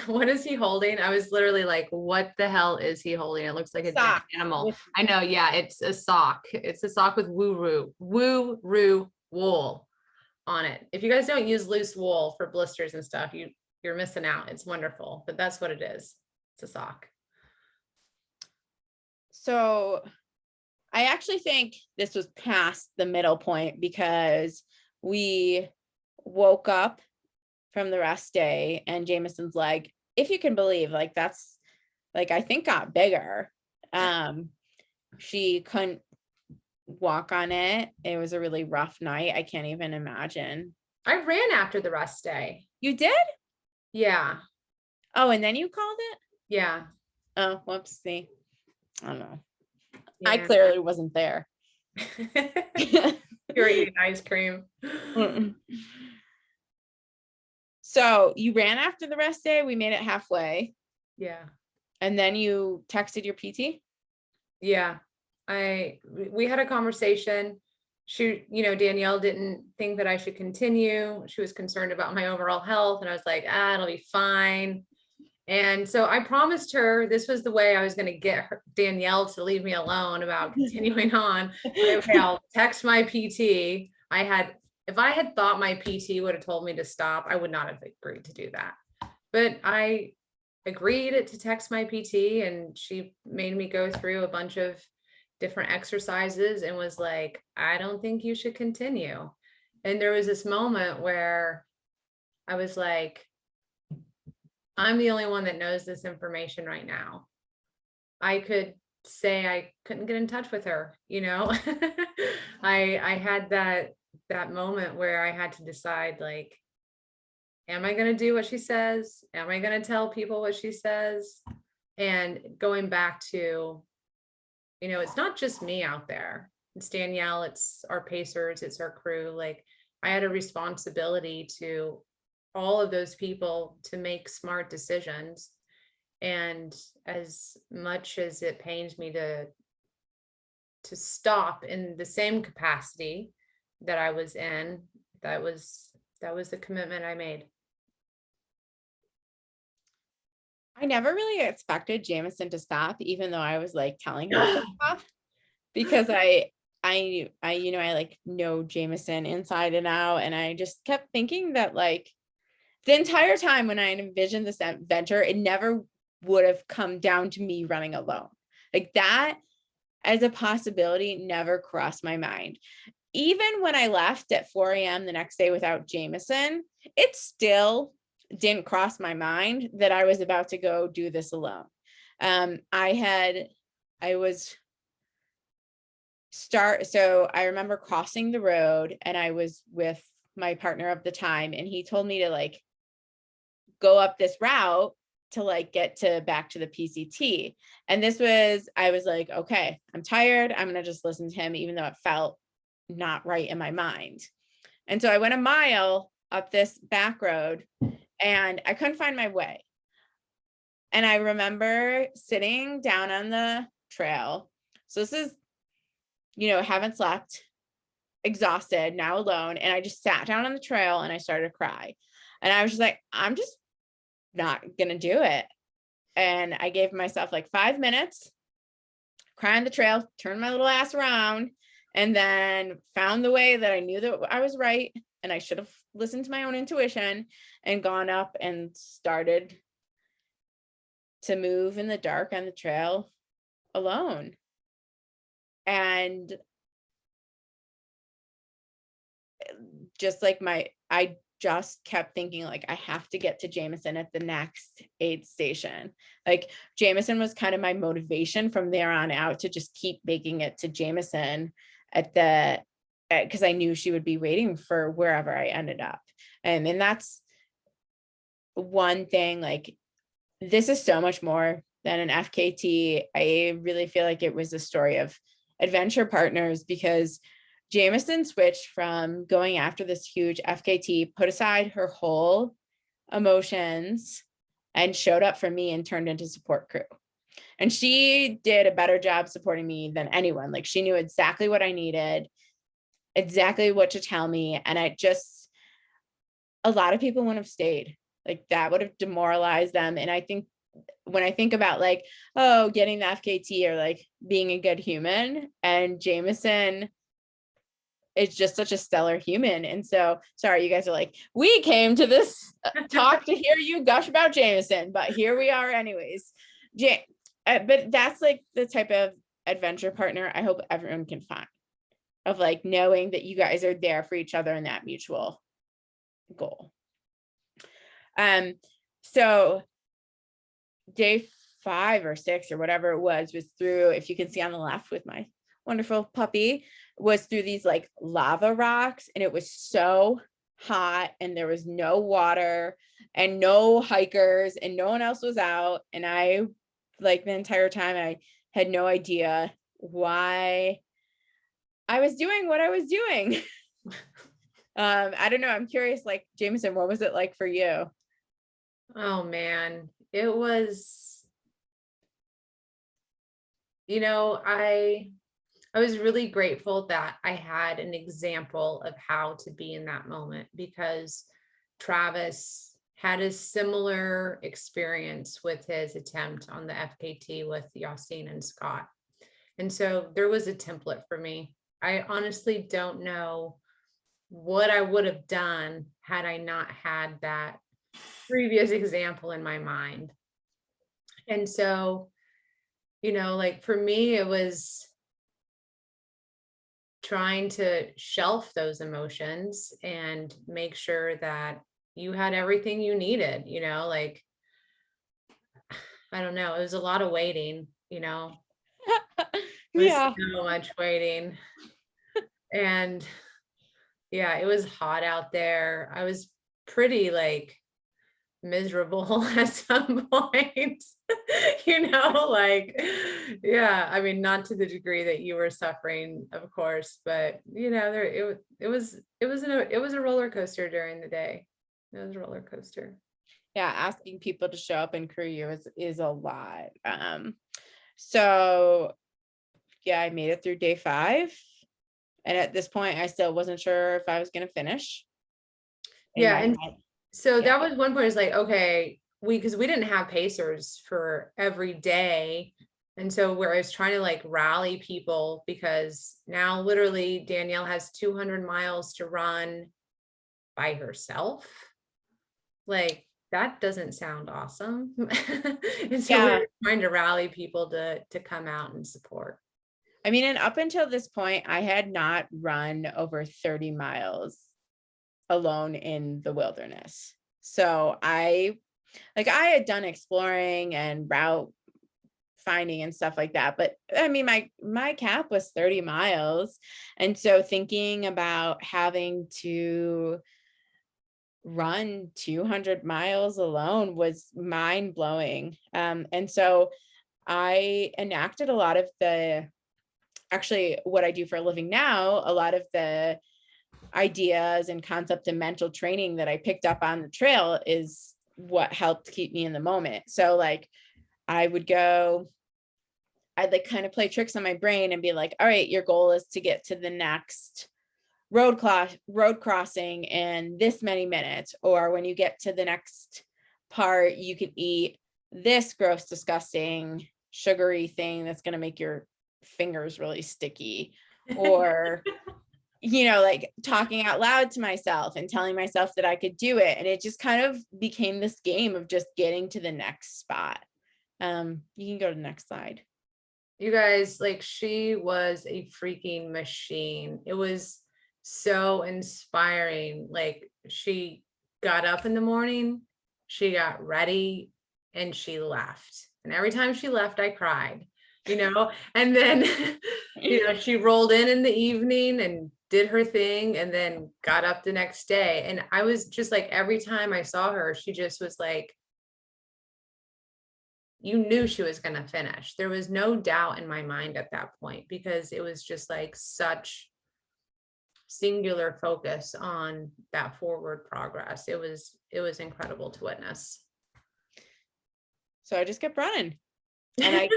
[SPEAKER 4] What is he holding? I was literally like, what the hell is he holding? It looks like a dead animal. I know. Yeah. It's a sock. It's a sock with woo-roo wool on it. If you guys don't use loose wool for blisters and stuff, you're missing out. It's wonderful, but that's what it is. It's a sock.
[SPEAKER 1] So I actually think this was past the middle point, because we woke up from the rest day and Jameson's leg, if you can believe, like, that's like, I think got bigger. She couldn't walk on it. It was a really rough night. I can't even imagine.
[SPEAKER 4] I ran after the rest day.
[SPEAKER 1] You did?
[SPEAKER 4] Yeah.
[SPEAKER 1] Oh, and then you called it?
[SPEAKER 4] Yeah.
[SPEAKER 1] Oh, whoops. See, I don't know.
[SPEAKER 4] Yeah.
[SPEAKER 1] I clearly wasn't there.
[SPEAKER 4] You're eating ice cream.
[SPEAKER 1] So you ran after the rest day. We made it halfway.
[SPEAKER 4] Yeah.
[SPEAKER 1] And then you texted your PT?
[SPEAKER 4] Yeah. We had a conversation. Danielle didn't think that I should continue. She was concerned about my overall health. And I was like, it'll be fine. And so I promised her this was the way I was going to get Danielle to leave me alone about continuing on. Okay, I'll text my PT. If I had thought my PT would have told me to stop, I would not have agreed to do that. But I agreed to text my PT, and she made me go through a bunch of different exercises and was like, I don't think you should continue. And there was this moment where I was like, I'm the only one that knows this information right now. I could say I couldn't get in touch with her, I had that moment where I had to decide, like, am I going to do what she says? Am I going to tell people what she says? And going back to, it's not just me out there. It's Danielle, it's our pacers, it's our crew. Like, I had a responsibility to all of those people to make smart decisions. And as much as it pains me to stop in the same capacity that I was in, that was the commitment I made.
[SPEAKER 1] I never really expected Jameson to stop, even though I was like telling her to stop, because I like know Jameson inside and out. And I just kept thinking that, like, the entire time when I envisioned this adventure, it never would have come down to me running alone. Like that as a possibility never crossed my mind. Even when I left at 4 a.m. the next day without Jameson, it still didn't cross my mind that I was about to go do this alone. So I remember crossing the road and I was with my partner of the time, and he told me to like go up this route to like get back to the PCT. And I was like, okay, I'm tired. I'm going to just listen to him, even though it felt not right in my mind. And so I went a mile up this back road and I couldn't find my way. And I remember sitting down on the trail. So this is, haven't slept, exhausted, now alone. And I just sat down on the trail and I started to cry. And I was just like, I'm just not going to do it. And I gave myself like 5 minutes, cry on the trail, turn my little ass around, and then found the way that I knew that I was right. And I should have listened to my own intuition and gone up and started to move in the dark on the trail alone. And just like I just kept thinking like, I have to get to Jameson at the next aid station. Like Jameson was kind of my motivation from there on out to just keep making it to Jameson because I knew she would be waiting for wherever I ended up. And that's one thing, like, this is so much more than an FKT. I really feel like it was a story of adventure partners, because Jameson switched from going after this huge FKT, put aside her whole emotions, and showed up for me and turned into support crew. And she did a better job supporting me than anyone. Like she knew exactly what I needed, exactly what to tell me. And a lot of people wouldn't have stayed. Like that would have demoralized them. And I think when I think about like, oh, getting the FKT or like being a good human, and Jameson is just such a stellar human. And so, sorry, you guys are like, we came to this talk to hear you gush about Jameson, but here we are anyways. But that's like the type of adventure partner I hope everyone can find, of like knowing that you guys are there for each other in that mutual goal. So day 5 or 6 or whatever it was through, if you can see on the left with my wonderful puppy, was through these like lava rocks, and it was so hot and there was no water and no hikers and no one else was out. And I, like, the entire time I had no idea why I was doing what I was doing. I don't know. I'm curious, like, Jameson, what was it like for you?
[SPEAKER 4] Oh man, it was, I was really grateful that I had an example of how to be in that moment, because Travis had a similar experience with his attempt on the FKT with Yassine and Scott. And so there was a template for me. I honestly don't know what I would have done had I not had that previous example in my mind. And so, like for me, it was trying to shelf those emotions and make sure that you had everything you needed, like, I don't know, it was a lot of waiting,
[SPEAKER 1] Yeah.
[SPEAKER 4] so much waiting. And yeah, it was hot out there. I was pretty like miserable at some point, like, yeah, I mean, not to the degree that you were suffering, of course, but it was a roller coaster during the day. It was a roller coaster.
[SPEAKER 1] Yeah, asking people to show up and crew you is a lot. So yeah, I made it through day 5. And at this point, I still wasn't sure if I was going to finish.
[SPEAKER 4] Yeah. And so
[SPEAKER 1] yeah.
[SPEAKER 4] that was one point, is like, okay, because we didn't have pacers for every day. And so where I was trying to like rally people, because now literally Danielle has 200 miles to run by herself. Like that doesn't sound awesome. And so we
[SPEAKER 1] Yeah.
[SPEAKER 4] were trying to rally people to come out and support.
[SPEAKER 1] I mean, and up until this point, I had not run over 30 miles alone in the wilderness. So I had done exploring and route finding and stuff like that. But I mean, my cap was 30 miles. And so thinking about having to run 200 miles alone was mind blowing. And so I enacted a lot of actually what I do for a living now, a lot of the ideas and concept and mental training that I picked up on the trail is what helped keep me in the moment. So like I'd like kind of play tricks on my brain and be like, all right, your goal is to get to the next road crossing in this many minutes. Or when you get to the next part, you can eat this gross, disgusting, sugary thing that's going to make your fingers really sticky. Or like talking out loud to myself and telling myself that I could do it. And it just kind of became this game of just getting to the next spot. You can go to the next slide.
[SPEAKER 4] You guys, like, she was a freaking machine. It was so inspiring. Like, she got up in the morning, she got ready, and she left. And every time she left, I cried, and then, she rolled in the evening and did her thing and then got up the next day. And I was just like, every time I saw her, she just was like, you knew she was going to finish. There was no doubt in my mind at that point, because it was just like such singular focus on that forward progress. It was incredible to witness.
[SPEAKER 1] So I just kept running and I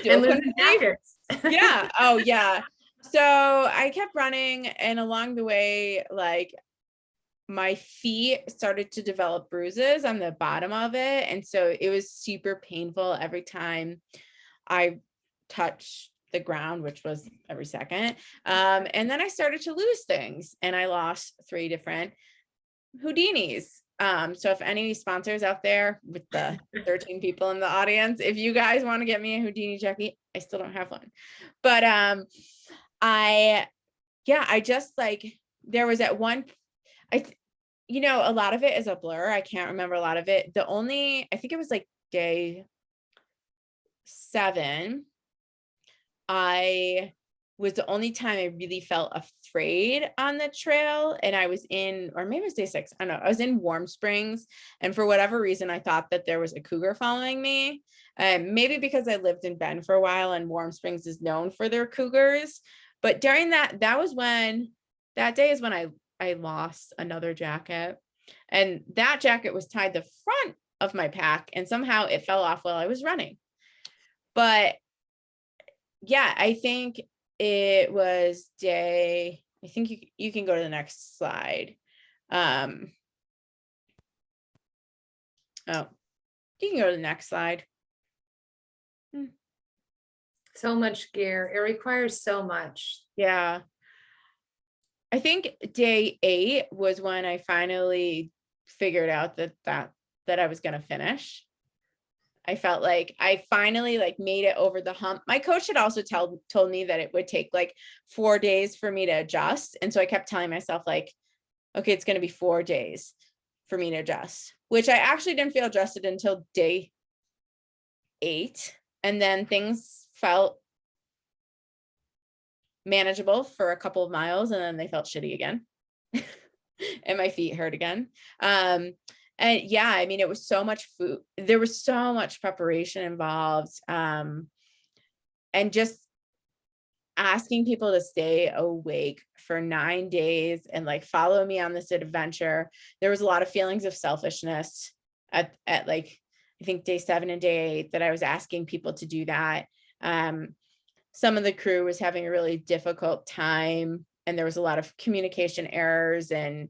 [SPEAKER 4] and losing jackets.
[SPEAKER 1] Yeah. Oh yeah. So I kept running, and along the way, like my feet started to develop bruises on the bottom of it. And so it was super painful every time I touched the ground, which was every second. And then I started to lose things, and I lost 3 different Houdinis. So if any sponsors out there with the 13 people in the audience, if you guys want to get me a Houdini jacket, I still don't have one. But I just like, there was at one, a lot of it is a blur. I can't remember a lot of it. I think it was like day 7. I was the only time I really felt afraid on the trail. And I was or maybe it was day 6. I don't know. I was in Warm Springs. And for whatever reason, I thought that there was a cougar following me. Maybe because I lived in Bend for a while, and Warm Springs is known for their cougars. But during that day is when I lost another jacket. And that jacket was tied the front of my pack, and somehow it fell off while I was running. But yeah, I think it was I think you can go to the next slide. Oh, you can go to the next slide.
[SPEAKER 4] So much gear. It requires so much.
[SPEAKER 1] Yeah. I think day 8 was when I finally figured out that I was going to finish. I felt like I finally made it over the hump. My coach had also told me that it would take like 4 days for me to adjust. And so I kept telling myself like, okay, it's going to be 4 days for me to adjust, which I actually didn't feel adjusted until day 8. And then things felt manageable for a couple of miles, and then they felt shitty again. And my feet hurt again. And yeah, I mean, it was so much food. There was so much preparation involved. And just asking people to stay awake for 9 days and like follow me on this adventure. There was a lot of feelings of selfishness at like, I think day 7 and day 8 that I was asking people to do that. Some of the crew was having a really difficult time, and there was a lot of communication errors and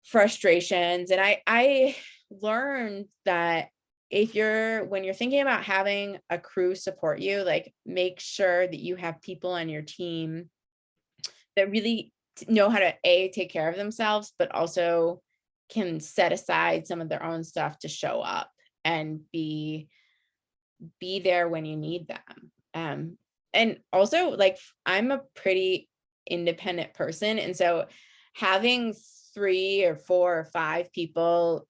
[SPEAKER 1] frustrations. And I learned that when you're thinking about having a crew support you, like make sure that you have people on your team that really know how to take care of themselves, but also can set aside some of their own stuff to show up and be there when you need them. And also, like, I'm a pretty independent person, and so having 3 or 4 or 5 people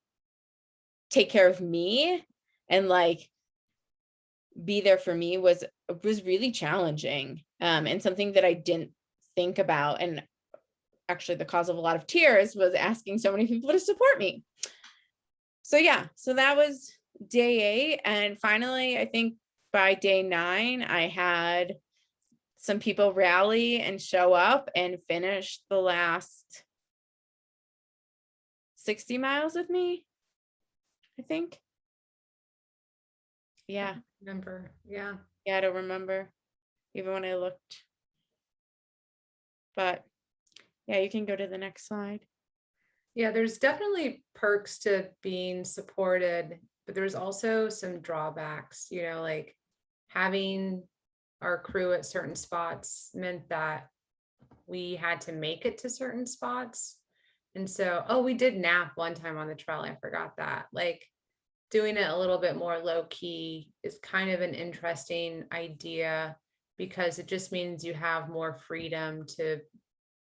[SPEAKER 1] take care of me and like be there for me was really challenging, and something that I didn't think about. And actually the cause of a lot of tears was asking so many people to support me. So yeah, so that was day 8. And finally, I think by day 9, I had some people rally and show up and finish the last 60 miles with me, I think. Yeah.
[SPEAKER 4] Remember, yeah.
[SPEAKER 1] Yeah, I don't remember even when I looked. But yeah, you can go to the next slide.
[SPEAKER 4] Yeah, there's definitely perks to being supported, but there's also some drawbacks, you know, like having our crew at certain spots meant that we had to make it to certain spots. And so, oh, we did nap one time on the trail. I forgot that. Like doing it a little bit more low key is kind of an interesting idea because it just means you have more freedom to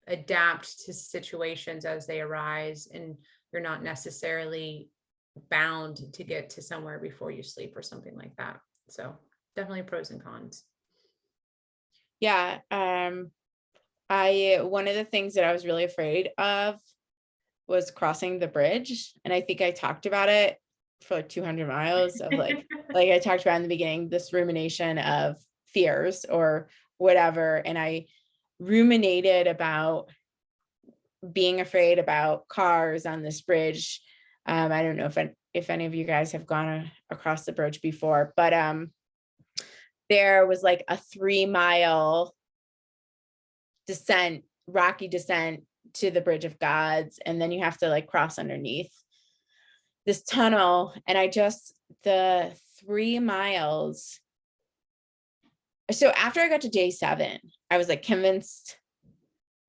[SPEAKER 4] adapt to situations as they arise, and you're not necessarily bound to get to somewhere before you sleep or something like that. So definitely pros and cons.
[SPEAKER 1] Yeah. One of the things that I was really afraid of was crossing the bridge. And I think I talked about it for like 200 miles of like I talked about in the beginning, this rumination of fears or whatever. And I ruminated about being afraid about cars on this bridge. I don't know if any of you guys have gone across the bridge before, but there was like a 3-mile descent, rocky descent to the Bridge of Gods, and then you have to like cross underneath this tunnel. And the 3 miles. So after I got to day 7, I was like convinced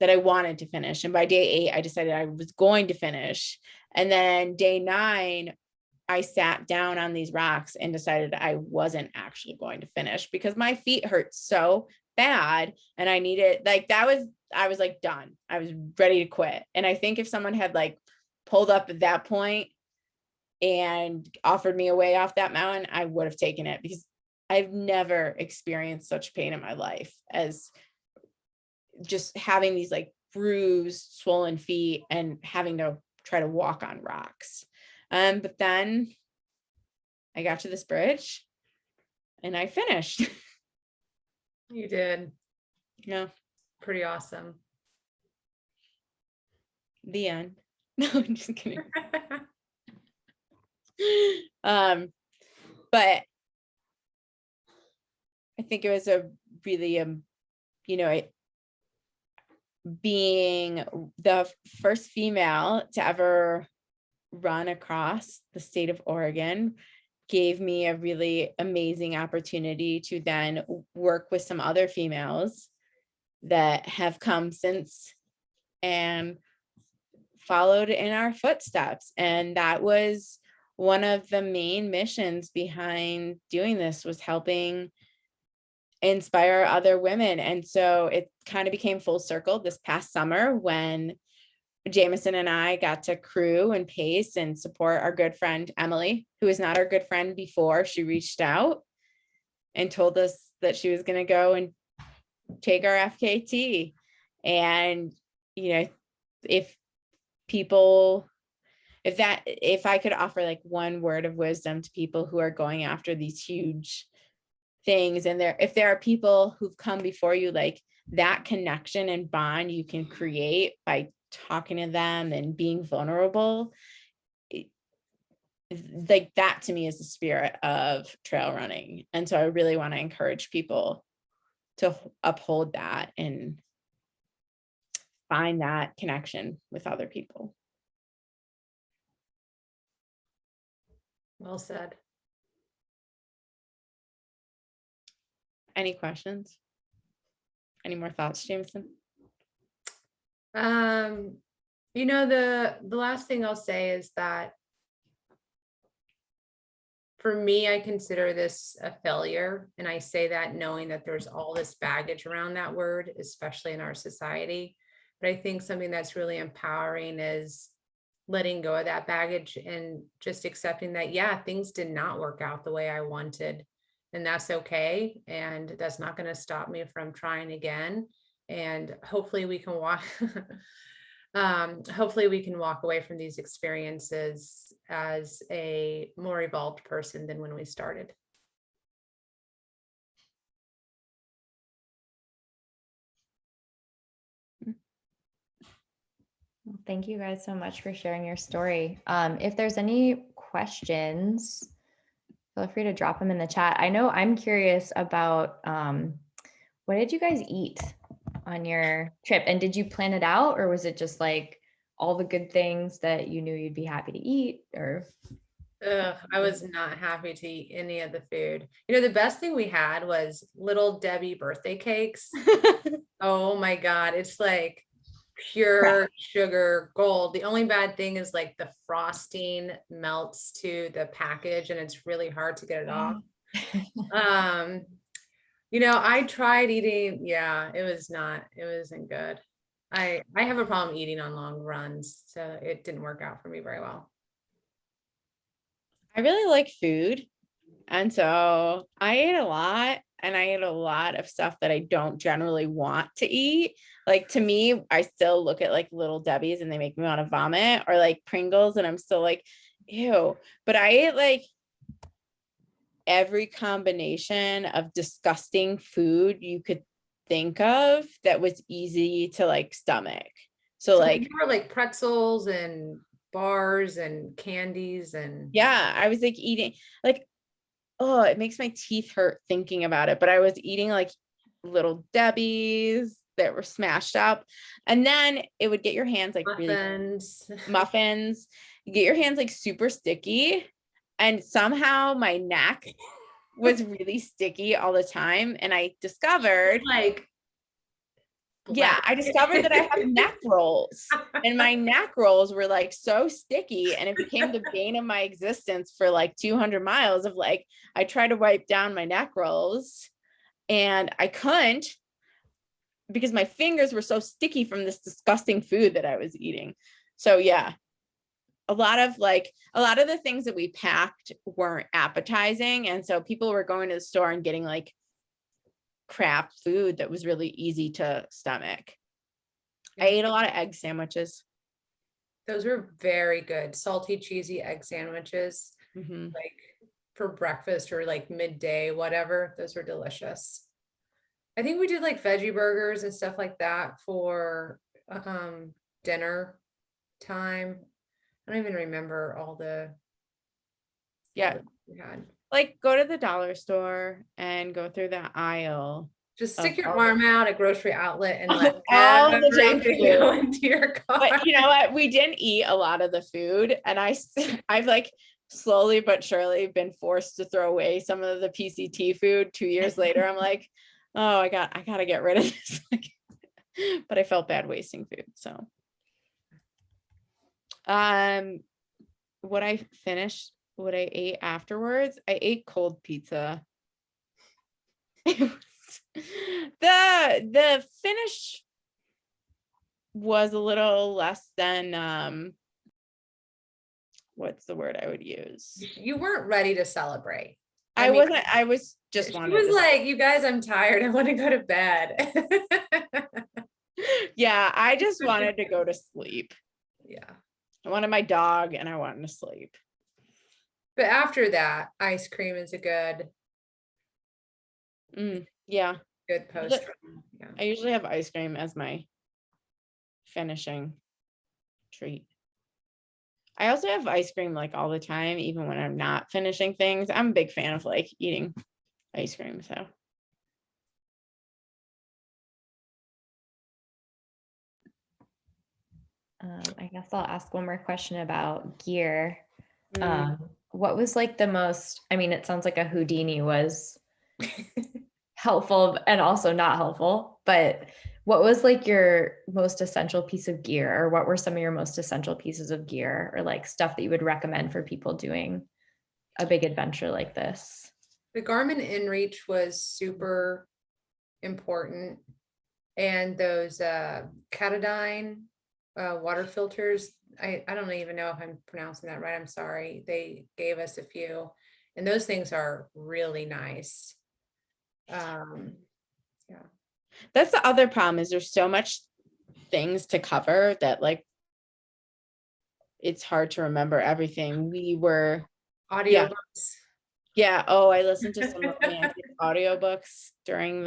[SPEAKER 1] that I wanted to finish. And by day 8, I decided I was going to finish. And then day 9, I sat down on these rocks and decided I wasn't actually going to finish because my feet hurt so bad. And I needed I was like done. I was ready to quit. And I think if someone had like pulled up at that point and offered me a way off that mountain, I would have taken it because I've never experienced such pain in my life as just having these like bruised, swollen feet and having to try to walk on rocks. But then I got to this bridge and I finished.
[SPEAKER 4] You did.
[SPEAKER 1] Yeah.
[SPEAKER 4] Pretty awesome.
[SPEAKER 1] The end. No, I'm just kidding. But I think it was a really, being the first female to ever run across the state of Oregon gave me a really amazing opportunity to then work with some other females that have come since and followed in our footsteps. And that was one of the main missions behind doing this, was helping inspire other women. And so it kind of became full circle this past summer when Jameson and I got to crew and pace and support our good friend Emily, who is not our good friend before. She reached out and told us that she was going to go and take our FKT. And, if I could offer like one word of wisdom to people who are going after these huge things, and if there are people who've come before you, like that connection and bond you can create by talking to them and being vulnerable, like that to me is the spirit of trail running. And so I really want to encourage people to uphold that and find that connection with other people.
[SPEAKER 4] Well said.
[SPEAKER 1] Any questions? Any more thoughts, Jameson?
[SPEAKER 4] The last thing I'll say is that for me, I consider this a failure. And I say that knowing that there's all this baggage around that word, especially in our society. But I think something that's really empowering is letting go of that baggage and just accepting that, yeah, things did not work out the way I wanted. And that's okay. And that's not going to stop me from trying again. And hopefully we can walk. Hopefully we can walk away from these experiences as a more evolved person than when we started.
[SPEAKER 2] Well, thank you guys so much for sharing your story. If there's any questions, feel free to drop them in the chat. I know I'm curious about what did you guys eat on your trip? And did you plan it out, or was it just like all the good things that you knew you'd be happy to eat? Or
[SPEAKER 4] I was not happy to eat any of the food. The best thing we had was Little Debbie birthday cakes. Oh my God. It's like pure sugar gold. The only bad thing is like the frosting melts to the package and it's really hard to get it off. I tried eating. Yeah, it wasn't good. I have a problem eating on long runs, so it didn't work out for me very well.
[SPEAKER 1] I really like food. And so I ate a lot, and I ate a lot of stuff that I don't generally want to eat. Like, to me, I still look at like Little Debbie's and they make me want to vomit, or like Pringles and I'm still like, ew. But I ate like every combination of disgusting food you could think of that was easy to like stomach. So like,
[SPEAKER 4] you were like pretzels and bars and candies and
[SPEAKER 1] yeah, I was like eating like, oh, it makes my teeth hurt thinking about it. But I was eating like Little Debbie's that were smashed up. And then it would get your hands like muffins, you get your hands like super sticky. And somehow my neck was really sticky all the time. And I discovered I discovered that I have neck rolls, and my neck rolls were like so sticky, and it became the bane of my existence for like 200 miles of like, I tried to wipe down my neck rolls and I couldn't because my fingers were so sticky from this disgusting food that I was eating. So yeah, a lot of the things that we packed weren't appetizing. And so people were going to the store and getting like crap food that was really easy to stomach. I ate a lot of egg sandwiches.
[SPEAKER 4] Those were very good. Salty, cheesy egg sandwiches, like for breakfast or like midday, whatever. Those were delicious. I think we did like veggie burgers and stuff like that for dinner time. I don't even remember all the we had.
[SPEAKER 1] Like, go to the dollar store and go through the aisle.
[SPEAKER 4] Just stick your arm out at grocery outlet and let
[SPEAKER 1] all the junk food
[SPEAKER 4] go into your car.
[SPEAKER 1] But you know what? We didn't eat a lot of the food, and I've like slowly but surely been forced to throw away some of the PCT food 2 years later. I'm like, oh, I gotta get rid of this. But I felt bad wasting food. So what I ate afterwards, I ate cold pizza. The finish was a little less than what's the word I would use?
[SPEAKER 4] You weren't ready to celebrate.
[SPEAKER 1] I wasn't. I was just
[SPEAKER 4] wanted. It was like, you guys, I'm tired. I want to go to bed.
[SPEAKER 1] Yeah, I just wanted to go to sleep.
[SPEAKER 4] Yeah,
[SPEAKER 1] I wanted my dog and I wanted to sleep.
[SPEAKER 4] But after that, ice cream is a good.
[SPEAKER 1] Yeah.
[SPEAKER 4] Good post.
[SPEAKER 1] Yeah. I usually have ice cream as my finishing treat. I also have ice cream like all the time, even when I'm not finishing things. I'm a big fan of like eating ice cream. So.
[SPEAKER 2] I guess I'll ask one more question about gear. What was like the most, I mean, it sounds like a Houdini was helpful and also not helpful, but What was like your most essential piece of gear, or what were some of your most essential pieces of gear, or like stuff that you would recommend for people doing a big adventure like this?
[SPEAKER 4] The Garmin InReach was super important. And those Catadine water filters, I don't even know if I'm pronouncing that right. I'm sorry. They gave us a few, and those things are really nice. Yeah.
[SPEAKER 1] That's the other problem, is there's so much things to cover that like it's hard to remember everything. We were yeah.
[SPEAKER 4] Audiobooks.
[SPEAKER 1] Yeah. Oh, I listened to some romantic audiobooks during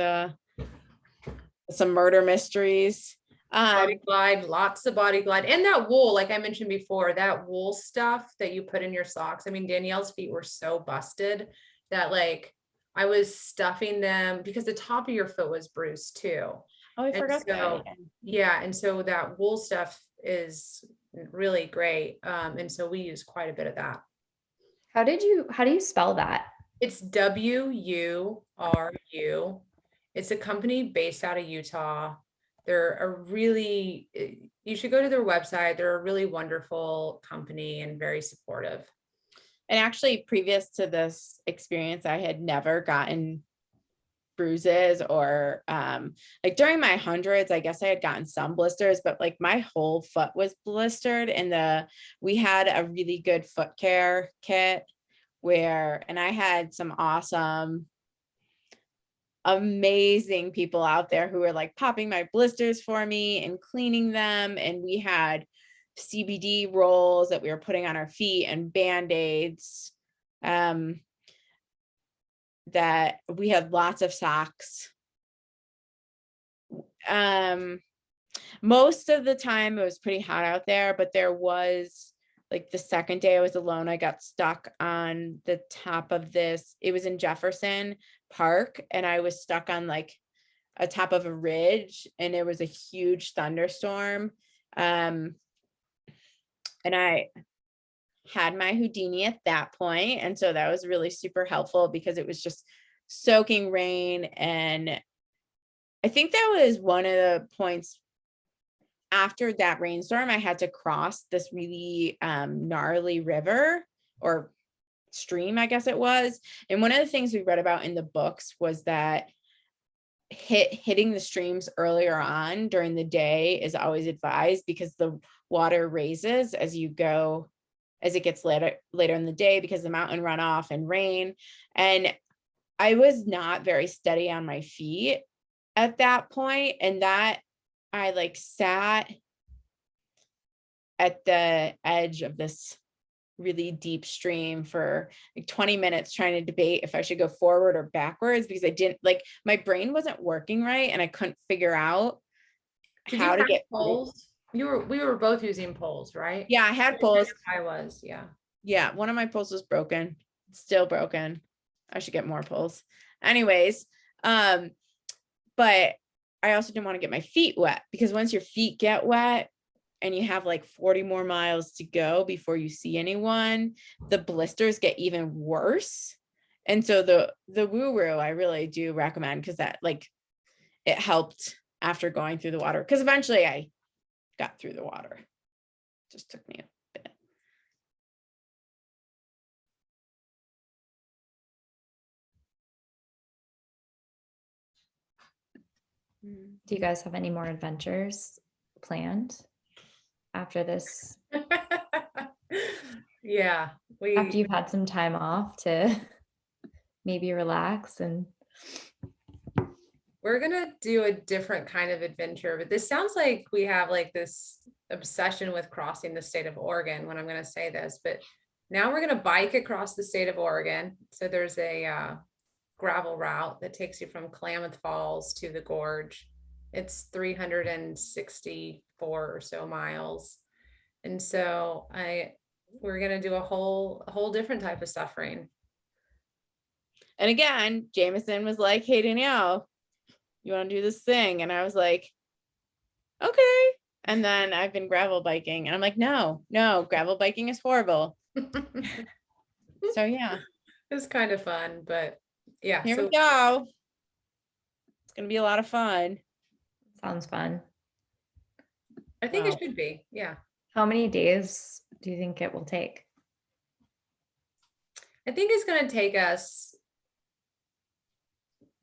[SPEAKER 1] some murder mysteries.
[SPEAKER 4] Body glide, lots of body glide, and that wool, like I mentioned before, that wool stuff that you put in your socks. I mean, Danielle's feet were so busted that like I was stuffing them because the top of your foot was bruised too.
[SPEAKER 1] Oh, I
[SPEAKER 4] And
[SPEAKER 1] forgot that.
[SPEAKER 4] so, yeah, and so that wool stuff is really great. And so we use quite a bit of that.
[SPEAKER 2] How do you spell that?
[SPEAKER 4] It's WURU. It's a company based out of Utah. They're you should go to their website. They're a really wonderful company and very supportive.
[SPEAKER 1] And actually, previous to this experience, I had never gotten bruises or like during my hundreds, I guess I had gotten some blisters, but like my whole foot was blistered. And we had a really good foot care kit and I had some awesome, amazing people out there who were like popping my blisters for me and cleaning them. And we had CBD rolls that we were putting on our feet and band-aids. That we had lots of socks. Most of the time it was pretty hot out there, but there was like the second day I was alone, I got stuck on the top of this. It was in Jefferson Park, and I was stuck on like a top of a ridge, and it was a huge thunderstorm. And I had my Houdini at that point, and so that was really super helpful because it was just soaking rain. And I think that was one of the points after that rainstorm. I had to cross this really gnarly river or stream, I guess it was. And one of the things we read about in the books was that hitting the streams earlier on during the day is always advised, because the water raises as it gets later in the day, because the mountain runoff and rain. And I was not very steady on my feet at that point, and that I like sat at the edge of this really deep stream for like 20 minutes trying to debate if I should go forward or backwards, because I didn't like, my brain wasn't working right and I couldn't figure out how to get
[SPEAKER 4] poles. We were both using poles, right?
[SPEAKER 1] Yeah, I had poles.
[SPEAKER 4] I was, yeah.
[SPEAKER 1] Yeah, one of my poles was broken. It's still broken. I should get more poles. Anyways, but I also didn't want to get my feet wet, because once your feet get wet and you have like 40 more miles to go before you see anyone, the blisters get even worse. And so the woo-woo I really do recommend, because that like it helped after going through the water, because eventually I got through the water. It just took me a bit.
[SPEAKER 2] Do you guys have any more adventures planned after this?
[SPEAKER 4] Yeah,
[SPEAKER 2] after you've had some time off to maybe relax. And
[SPEAKER 4] we're gonna do a different kind of adventure, but this sounds like we have like this obsession with crossing the state of Oregon when I'm gonna say this, but now we're gonna bike across the state of Oregon. So there's a gravel route that takes you from Klamath Falls to the gorge. It's 364 or so miles. And so we're going to do a whole different type of suffering.
[SPEAKER 1] And again, Jameson was like, "Hey, Danielle, you want to do this thing?" And I was like, "Okay." And then I've been gravel biking, and I'm like, no, gravel biking is horrible. So yeah,
[SPEAKER 4] it's kind of fun, but yeah.
[SPEAKER 1] Here we go. It's going to be a lot of fun.
[SPEAKER 2] Sounds fun.
[SPEAKER 4] I think
[SPEAKER 1] Wow.
[SPEAKER 4] it should be. Yeah.
[SPEAKER 2] How many days do you think it will take?
[SPEAKER 4] I think it's going to take us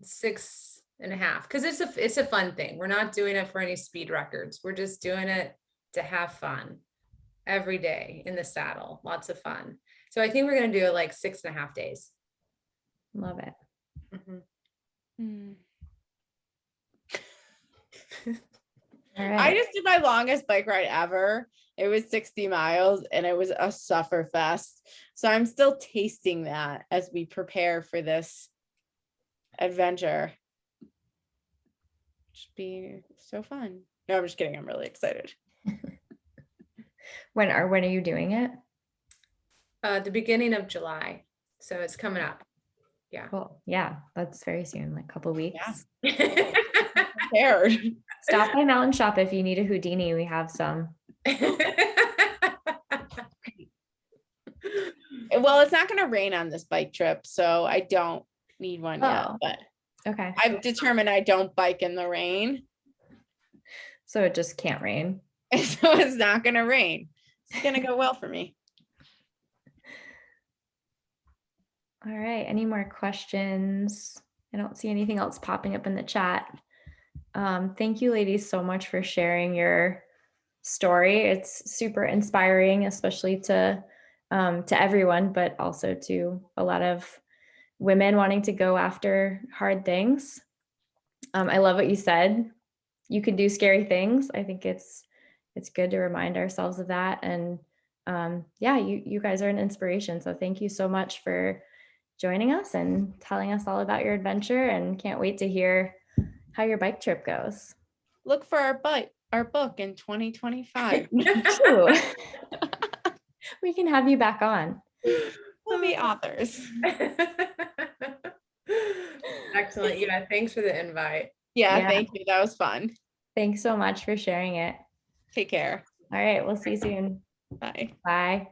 [SPEAKER 4] 6.5 because it's a fun thing. We're not doing it for any speed records. We're just doing it to have fun every day in the saddle. Lots of fun. So I think we're going to do it like 6.5 days.
[SPEAKER 2] Love it.
[SPEAKER 1] Hmm.
[SPEAKER 2] All
[SPEAKER 1] I
[SPEAKER 2] right.
[SPEAKER 1] just did my longest bike ride ever. It was 60 miles and it was a suffer fest. So I'm still tasting that as we prepare for this adventure. Should be so fun. No, I'm just kidding. I'm really excited.
[SPEAKER 2] When are you doing it?
[SPEAKER 4] The beginning of July. So it's coming up. Yeah.
[SPEAKER 2] Cool. Yeah, that's very soon, like a couple weeks.
[SPEAKER 1] Prepared.
[SPEAKER 2] Stop by Mountain Shop if you need a Houdini. We have some.
[SPEAKER 1] Well, it's not going to rain on this bike trip, so I don't need one yet.
[SPEAKER 2] Oh.
[SPEAKER 1] But
[SPEAKER 2] Okay.
[SPEAKER 1] I've determined I don't bike in the rain,
[SPEAKER 2] So it just can't rain.
[SPEAKER 1] so it's not going to rain. It's going to go well for me.
[SPEAKER 2] All right. Any more questions? I don't see anything else popping up in the chat. Thank you, ladies, so much for sharing your story. It's super inspiring, especially to everyone, but also to a lot of women wanting to go after hard things. I love what you said. You can do scary things. I think it's good to remind ourselves of that. And yeah, you guys are an inspiration. So thank you so much for joining us and telling us all about your adventure, and can't wait to hear how your bike trip goes.
[SPEAKER 1] Look for our book in 2025.
[SPEAKER 2] True. We can have you back on.
[SPEAKER 1] We'll be authors.
[SPEAKER 4] Excellent. Yeah. Thanks for the invite.
[SPEAKER 1] Yeah, thank you. That was fun.
[SPEAKER 2] Thanks so much for sharing it.
[SPEAKER 1] Take care.
[SPEAKER 2] All right, we'll see you soon.
[SPEAKER 1] Bye.
[SPEAKER 2] Bye.